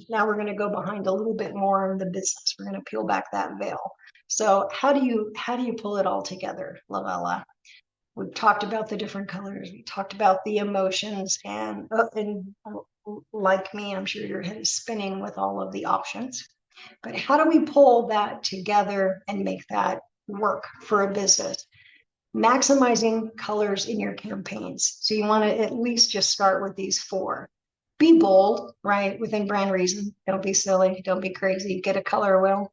A: now we're going to go behind a little bit more on the business. We're going to peel back that veil. So how do you pull it all together, Lovella? We've talked about the different colors. We talked about the emotions, and like me, I'm sure your head is spinning with all of the options. But how do we pull that together and make that work for a business? Maximizing colors in your campaigns. So you want to at least just start with these 4. Be bold, right? Within brand reason. Don't be silly. Don't be crazy. Get a color wheel.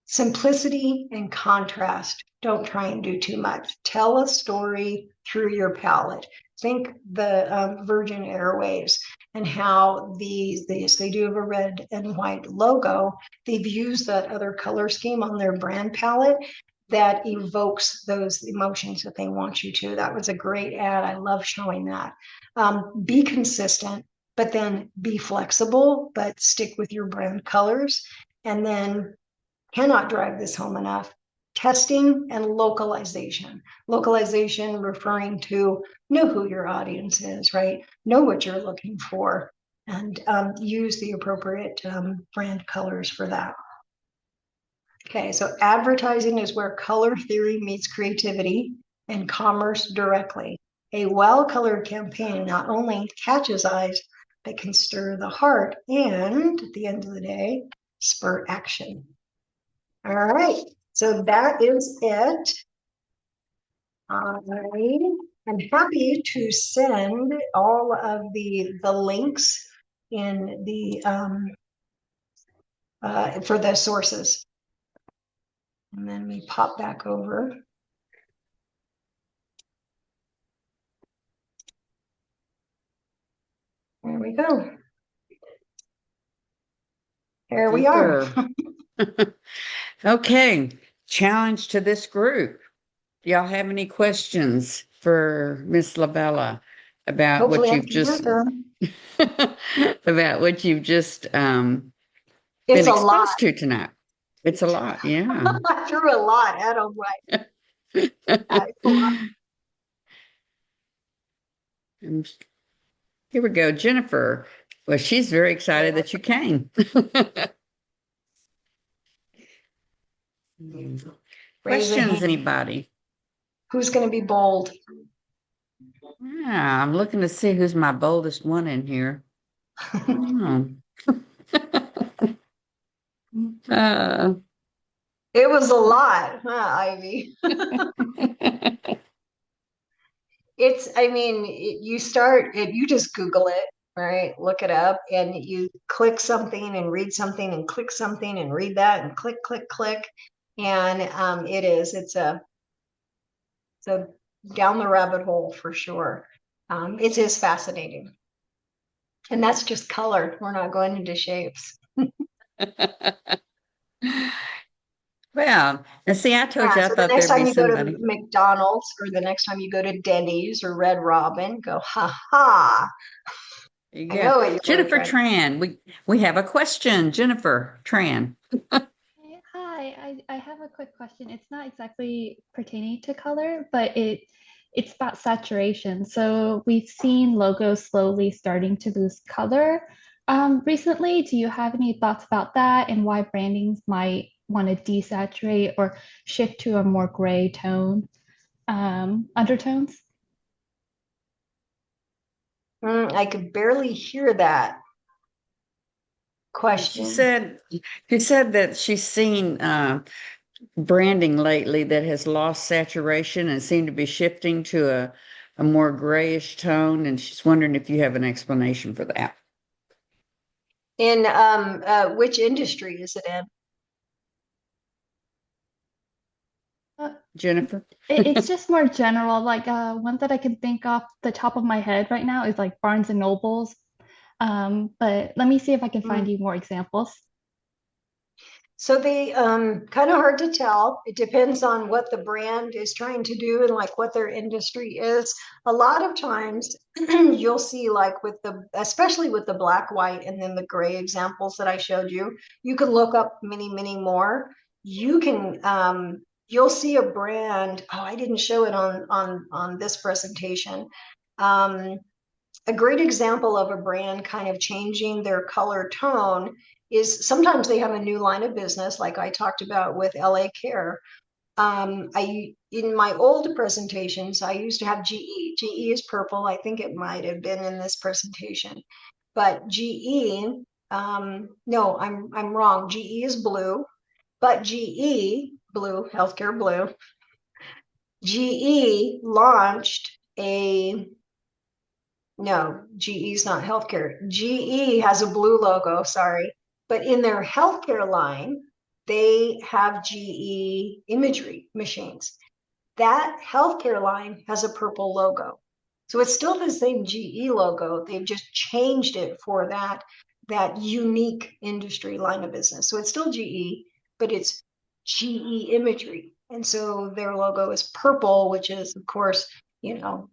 A: Simplicity and contrast. Don't try and do too much. Tell a story through your palette. Think the Virgin Airways and how they do have a red and white logo. They've used that other color scheme on their brand palette that evokes those emotions that they want you to. That was a great ad. I love showing that. Be consistent, but then be flexible, but stick with your brand colors. And then cannot drive this home enough. Testing and localization. Localization referring to know who your audience is, right? Know what you're looking for and use the appropriate brand colors for that. Okay, so advertising is where color theory meets creativity and commerce directly. A well-colored campaign not only catches eyes, but can stir the heart and, at the end of the day, spur action. All right, so that is it. I am happy to send all of the links in the for the sources. And then we pop back over. There we go. There we are.
B: Okay, challenge to this group. Do y'all have any questions for Miss Lovella about
A: Hopefully
B: what you've just about what you've just been
A: it's a lot.
B: exposed to tonight? It's a lot, yeah.
A: I threw a lot at them, right?
B: And here we go, Jennifer. Well, she's very excited that you came. Questions, anybody?
A: Who's going to be bold?
B: Yeah, I'm looking to see who's my boldest one in here.
A: It was a lot, huh, Ivy? I mean, you just Google it, right? Look it up and you click something and read something and click something and read that and click, click, click. And it's a down the rabbit hole for sure. It is fascinating. And that's just color. We're not going into shapes.
B: Well, and see, I told you I
A: So the
B: thought
A: next
B: there'd
A: time
B: be
A: you go to
B: somebody.
A: McDonald's or the next time you go to Denny's or Red Robin, go, ha ha. I know what you're
B: Jennifer Tran, we have a question. Jennifer Tran.
C: Hi, I have a quick question. It's not exactly pertaining to color, but it's about saturation. So we've seen logos slowly starting to lose color recently. Do you have any thoughts about that and why brandings might want to desaturate or shift to a more gray tone undertones?
A: I could barely hear that question.
B: She said that she's seen branding lately that has lost saturation and seemed to be shifting to a more grayish tone, and she's wondering if you have an explanation for that.
A: In which industry is it in?
C: Uh,
B: Jennifer?
C: it's just more general. Like one that I can think off the top of my head right now is like Barnes and Nobles. But let me see if I can find you more examples.
A: So they kind of hard to tell. It depends on what the brand is trying to do and like what their industry is. A lot of times you'll see like with especially with the black, white, and then the gray examples that I showed you, you can look up many, many more. You can you'll see a brand. Oh, I didn't show it on this presentation. Um, a great example of a brand kind of changing their color tone is sometimes they have a new line of business, like I talked about with LA Care. In my old presentations, I used to have GE. GE is purple. I think it might have been in this presentation, but GE. No, I'm wrong. GE is blue, but GE blue, healthcare blue. GE launched a no, GE is not healthcare. GE has a blue logo, sorry. But in their healthcare line, they have GE imagery machines. That healthcare line has a purple logo. So it's still the same GE logo. They've just changed it for that unique industry line of business. So it's still GE, but it's GE imagery. And so their logo is purple, which is, of course, you know,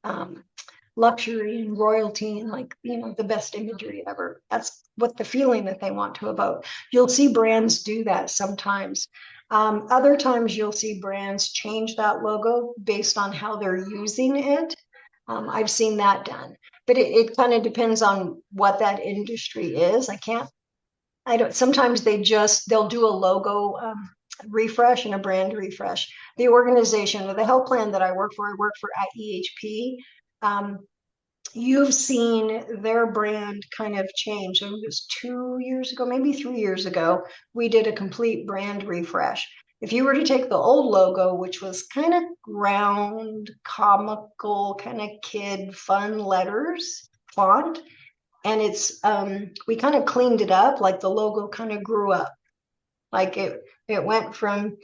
A: luxury and royalty and like the best imagery ever. That's what the feeling that they want to evoke. You'll see brands do that sometimes. Other times you'll see brands change that logo based on how they're using it. I've seen that done, but it kind of depends on what that industry is. I don't, sometimes they'll do a logo refresh and a brand refresh. The organization or the health plan that I work for at EHP. You've seen their brand kind of change. So it was 2 years ago, maybe 3 years ago, we did a complete brand refresh. If you were to take the old logo, which was kind of round, comical, kind of kid fun letters font, and we kind of cleaned it up, like the logo kind of grew up. Like it went from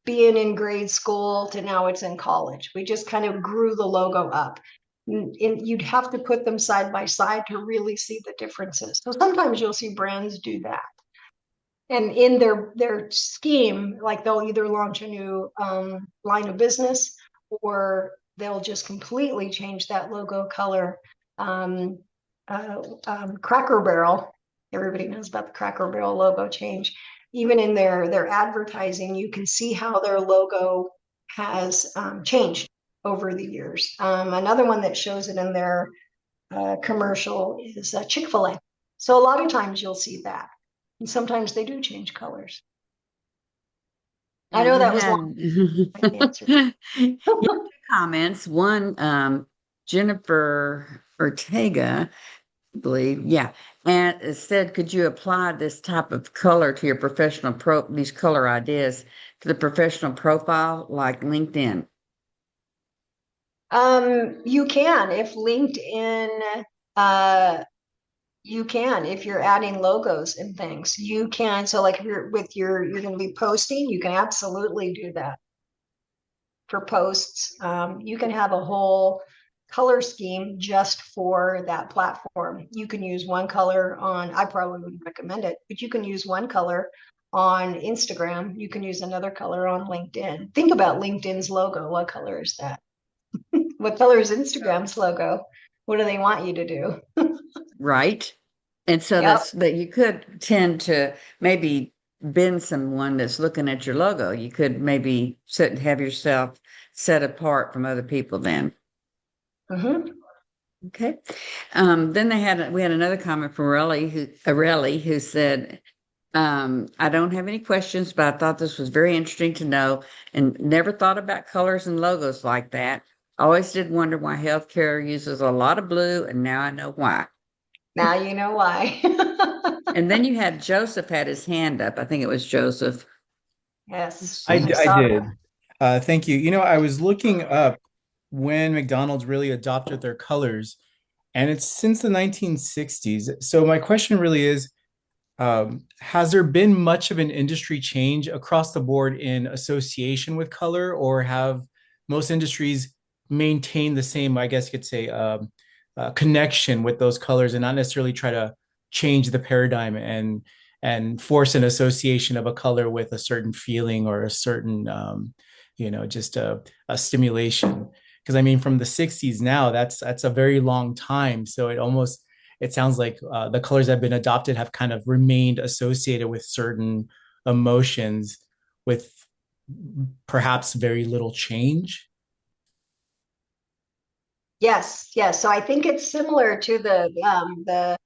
A: being in grade school to now it's in college. We just kind of grew the logo up. And you'd have to put them side by side to really see the differences. So sometimes you'll see brands do that. And in their scheme, like they'll either launch a new line of business or they'll just completely change that logo color. Cracker Barrel, everybody knows about the Cracker Barrel logo change. Even in their advertising, you can see how their logo has changed over the years. Another one that shows it in their commercial is Chick-fil-A. So a lot of times you'll see that. And sometimes they do change colors. I know that was long answer.
B: Yeah, two comments. One, Jennifer Ortega, I believe, yeah, and it said, could you apply this type of color to your these color ideas to the professional profile like LinkedIn?
A: You can if LinkedIn, you can if you're adding logos and things. You can. So like if you're you're going to be posting, you can absolutely do that for posts. You can have a whole color scheme just for that platform. You can use one color I probably wouldn't recommend it, but you can use one color on Instagram. You can use another color on LinkedIn. Think about LinkedIn's logo. What color is that? What color is Instagram's logo? What do they want you to do?
B: Right. And so
A: Yep.
B: that you could tend to maybe bend someone that's looking at your logo. You could maybe sit and have yourself set apart from other people then.
A: Mm-hmm.
B: Okay. Then we had another comment from Aurelie who said, I don't have any questions, but I thought this was very interesting to know and never thought about colors and logos like that. Always did wonder why healthcare uses a lot of blue, and now I know why.
A: Now you know why.
B: And then you had Joseph had his hand up. I think it was Joseph.
A: Yes,
B: So,
A: I
D: I
A: saw that.
D: did. Thank you. You know, I was looking up when McDonald's really adopted their colors, and it's since the 1960s. So my question really is, has there been much of an industry change across the board in association with color, or have most industries maintained the same, I guess you could say, connection with those colors and not necessarily try to change the paradigm and force an association of a color with a certain feeling or a certain, just a stimulation? Because I mean, from the 60s now, that's a very long time. So it sounds like the colors that have been adopted have kind of remained associated with certain emotions with perhaps very little change.
A: Yes, yes. So I think it's similar to the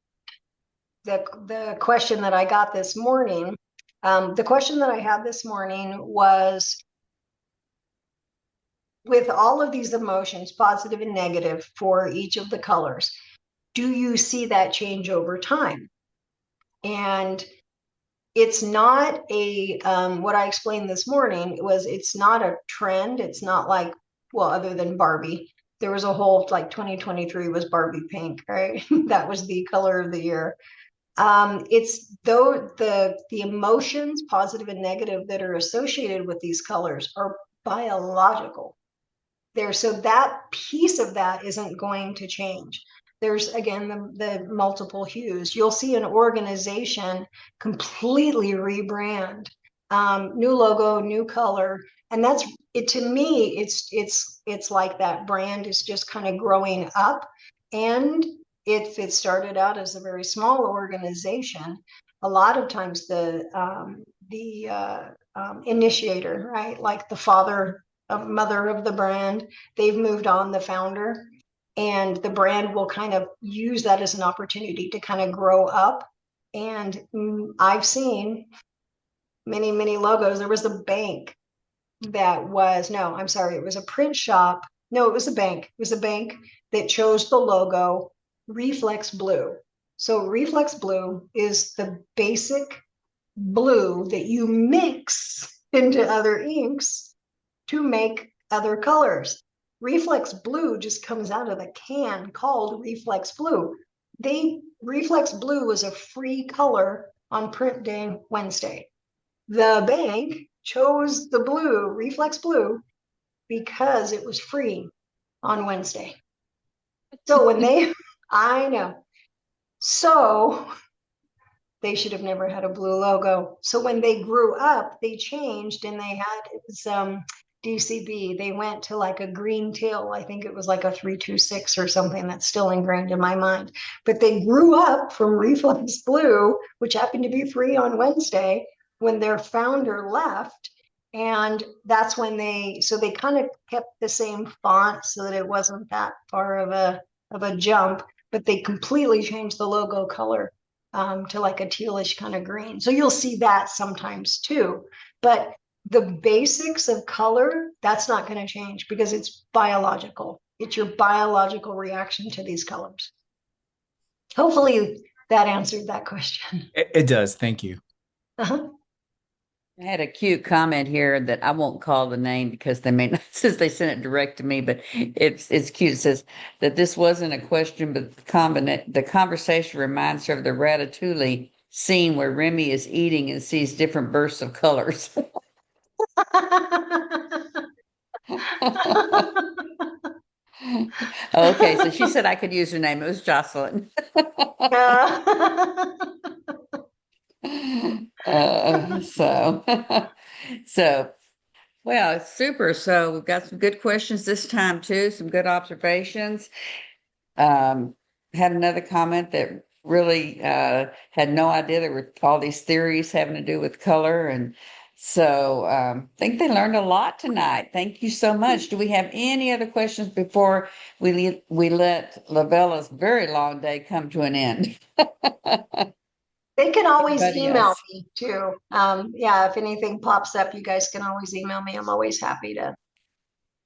A: question that I got this morning. The question that I had this morning was, with all of these emotions, positive and negative, for each of the colors, do you see that change over time? And it's not what I explained this morning was, it's not a trend. It's not like, well, other than Barbie, there was a whole, like 2023 was Barbie pink, right? That was the color of the year. It's though the emotions, positive and negative, that are associated with these colors are biological there. So that piece of that isn't going to change. There's again the multiple hues. You'll see an organization completely rebrand, new logo, new color, and that's it. To me, it's like that brand is just kind of growing up. And if it started out as a very small organization, a lot of times the initiator, right, like the father, mother of the brand, they've moved on, the founder, and the brand will kind of use that as an opportunity to kind of grow up. And I've seen many, many logos. There was a bank that was, no, I'm sorry, it was a print shop. No, it was a bank. It was a bank that chose the logo Reflex Blue. So Reflex Blue is the basic blue that you mix into other inks to make other colors. Reflex Blue just comes out of the can called Reflex Blue. Reflex Blue was a free color on print day Wednesday. The bank chose the blue, Reflex Blue, because it was free on Wednesday. So when they, I know. So they should have never had a blue logo. So when they grew up, they changed, and they had, it was DCB. They went to like a green teal. I think it was like a 326 or something that's still ingrained in my mind. But they grew up from Reflex Blue, which happened to be free on Wednesday, when their founder left. And that's when so they kind of kept the same font so that it wasn't that far of a jump, but they completely changed the logo color to like a tealish kind of green. So you'll see that sometimes too. But the basics of color, that's not going to change because it's biological. It's your biological reaction to these colors. Hopefully that answered that question.
D: It does. Thank you.
A: Uh-huh.
B: I had a cute comment here that I won't call the name because they may not, since they sent it direct to me, but it's cute. It says that this wasn't a question, but the conversation reminds her of the Ratatouille scene where Remy is eating and sees different bursts of colors. Okay, so she said I could use her name. It was Jocelyn. So, so well, it's super. So we've got some good questions this time too, some good observations. Um, had another comment that really had no idea there were all these theories having to do with color. And so I think they learned a lot tonight. Thank you so much. Do we have any other questions before we let Lovella's very long day come to an end?
A: They can always
B: Anybody
A: email
B: else?
A: me too. Yeah, if anything pops up, you guys can always email me. I'm always happy to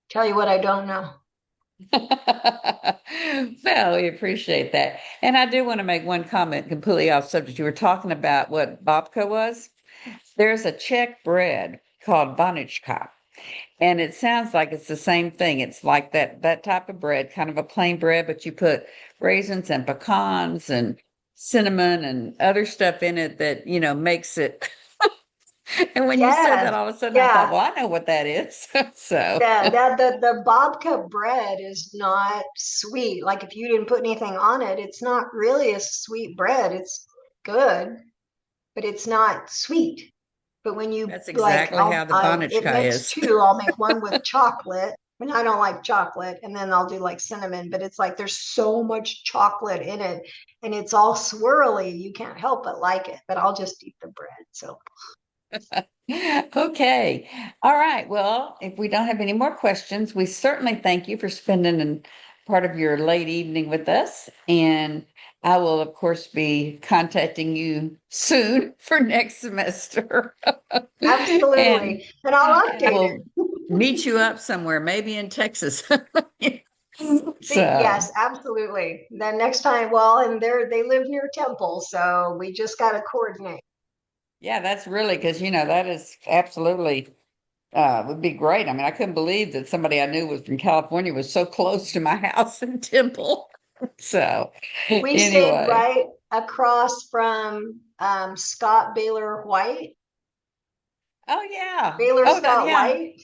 A: tell you what I don't know.
B: Well, we appreciate that. And I do want to make one comment completely off subject. You were talking about what babka was. There's a Czech bread called Banitschka. And it sounds like it's the same thing. It's like that type of bread, kind of a plain bread, but you put raisins and pecans and cinnamon and other stuff in it that, makes it. And when you said that,
A: Yes.
B: all of a sudden I thought,
A: Yeah.
B: well, I know what that is. So,
A: Yeah, the babka bread is not sweet. Like if you didn't put anything on it, it's not really a sweet bread. It's good, but it's not sweet. But when you
B: that's exactly how the
A: it
B: Banitschka
A: makes
B: is.
A: two. I'll make one with chocolate, and I don't like chocolate, and then I'll do like cinnamon. But it's like there's so much chocolate in it, and it's all swirly. You can't help but like it. But I'll just eat the bread. So
B: Okay. All right. Well, if we don't have any more questions, we certainly thank you for spending part of your late evening with us. And I will, of course, be contacting you soon for next semester. And
A: absolutely, and I'll
B: I
A: update it.
B: will meet you up somewhere, maybe in Texas. So,
A: Yes, absolutely. Then next time, well, and they live near Temple, so we just got to coordinate.
B: yeah, that's really because, that is absolutely would be great. I mean, I couldn't believe that somebody I knew was from California was so close to my house in Temple. So,
A: We stayed
B: anyway.
A: right across from Scott Baylor White,
B: Oh yeah.
A: Baylor
B: Oh, that
A: Scott
B: yeah.
A: White.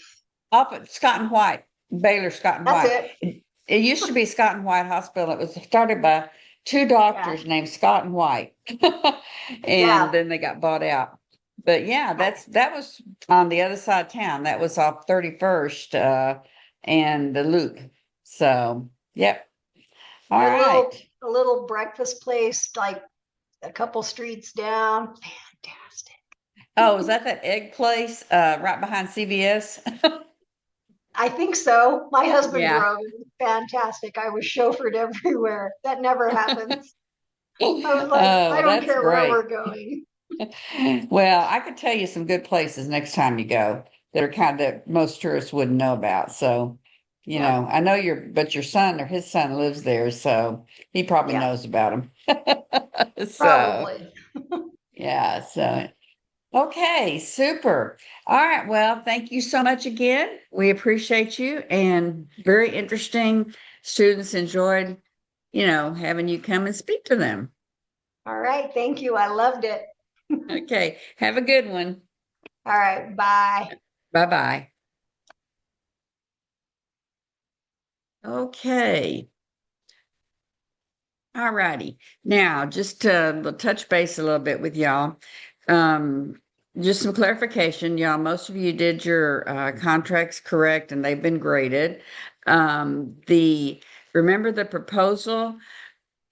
B: Up at Scott and White, Baylor Scott and
A: That's
B: White.
A: it.
B: It used to be Scott and White Hospital. It was started by two
A: Yeah,
B: doctors named Scott and White, and
A: yeah.
B: then they got bought out. But yeah, that was on the other side of town. That was off 31st and the Loop. So, yep. All
A: And
B: right.
A: a little breakfast place like a couple streets down. Fantastic.
B: Oh, is that egg place right behind CVS?
A: I think so. My husband
B: Yeah.
A: drove. It was fantastic. I was chauffeured everywhere. That never happens. I was like, I
B: Oh,
A: don't
B: that's
A: care where
B: great.
A: we're going.
B: Well, I could tell you some good places next time you go that are kind of that most tourists wouldn't know about. So,
A: Yeah,
B: I know but your son or his son lives there, so he probably
A: yeah,
B: knows about them. So,
A: probably.
B: yeah. So, okay, super. All right. Well, thank you so much again. We appreciate you and very interesting. Students enjoyed, having you come and speak to them.
A: All right. Thank you. I loved it.
B: Okay. Have a good one.
A: All right. Bye.
B: Bye bye. Okay. All righty. Now, just to touch base a little bit with y'all. Um, just some clarification, y'all. Most of you did your contracts correct, and they've been graded. The remember the proposal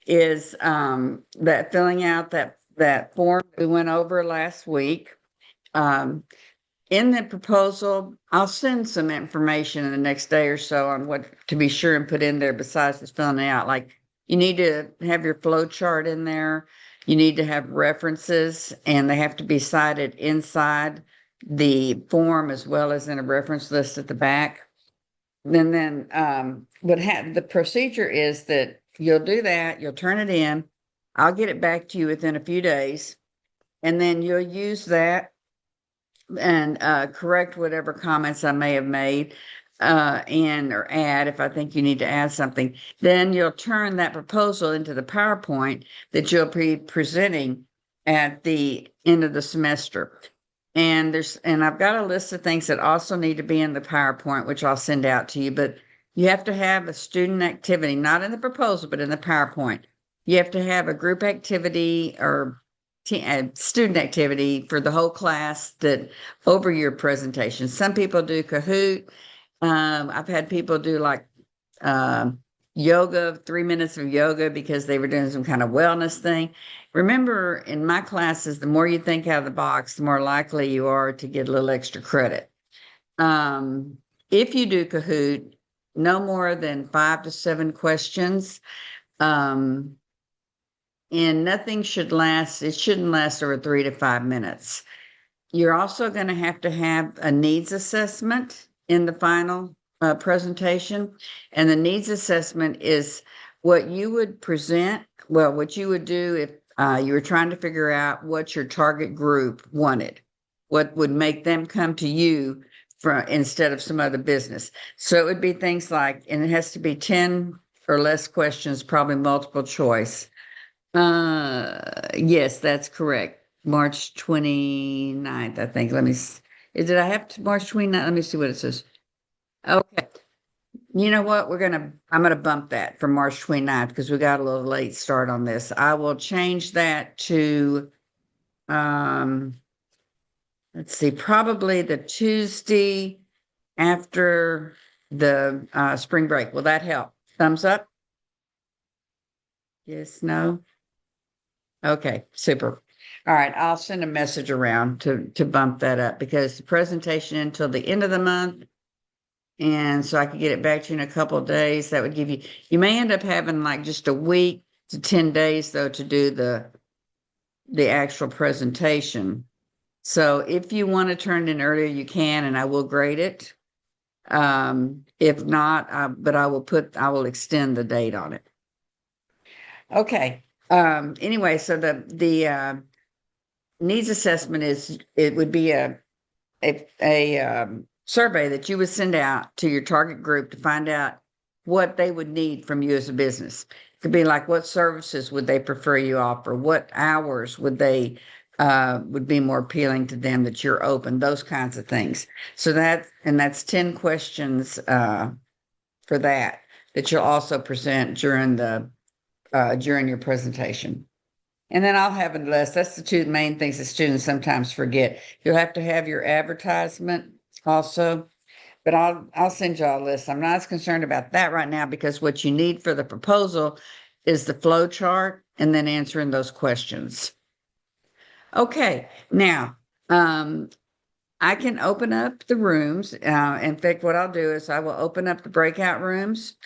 B: is that filling out that form we went over last week. Um, in the proposal, I'll send some information in the next day or so on what to be sure and put in there besides just filling it out. Like you need to have your flow chart in there. You need to have references and they have to be cited inside the form as well as in a reference list at the back. And then the procedure is that you'll do that, you'll turn it in. I'll get it back to you within a few days. And then you'll use that and correct whatever comments I may have made and or add if I think you need to add something. Then you'll turn that proposal into the PowerPoint that you'll be presenting at the end of the semester. And I've got a list of things that also need to be in the PowerPoint, which I'll send out to you, but you have to have a student activity, not in the proposal, but in the PowerPoint. You have to have a group activity or student activity for the whole class that over your presentation. Some people do Kahoot. I've had people do like yoga, 3 minutes of yoga because they were doing some kind of wellness thing. Remember, in my classes, the more you think out of the box, the more likely you are to get a little extra credit. Um, if you do Kahoot, no more than 5 to 7 questions. Um, and nothing it shouldn't last over 3 to 5 minutes. You're also going to have a needs assessment in the final presentation. And the needs assessment is what you would present, well, what you would do if you were trying to figure out what your target group wanted. what would make them come to you instead of some other business. So it would be things like, and it has to be 10 or less questions, probably multiple choice. Yes, that's correct. March 29th, I think. Did I have to March 29th? Let me see what it says. Okay. You know what? I'm gonna bump that for March 29th because we got a little late start on this. I will change that to, um, let's see, probably the Tuesday after the spring break. Will that help? Thumbs up? Yes, no? Okay, super. All right, I'll send a message around to bump that up because the presentation until the end of the month. And so I could get it back to you in a couple of days. That would give you may end up having like just a week to 10 days though to do the actual presentation. So if you want to turn it in earlier, you can, and I will grade it. If not, but I will extend the date on it. Okay. Anyway, so the needs assessment it would be a survey that you would send out to your target group to find out what they would need from you as a business. It could be like, what services would they prefer you offer? What hours would they would be more appealing to them that you're open? Those kinds of things. So that's 10 questions for that you'll also present during your presentation. And then I'll have a list. That's the two main things that students sometimes forget. You'll have to have your advertisement also, but I'll send you all a list. I'm not as concerned about that right now because what you need for the proposal is the flow chart and then answering those questions. Okay, now I can open up the rooms. In fact, what I'll do is I will open up the breakout rooms.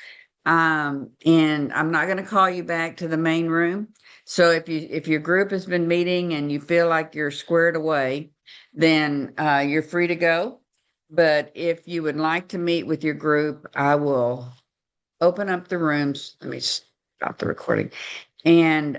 B: And I'm not going to call you back to the main room. So if your group has been meeting and you feel like you're squared away, then you're free to go. But if you would like to meet with your group, I will open up the rooms. Let me stop the recording. And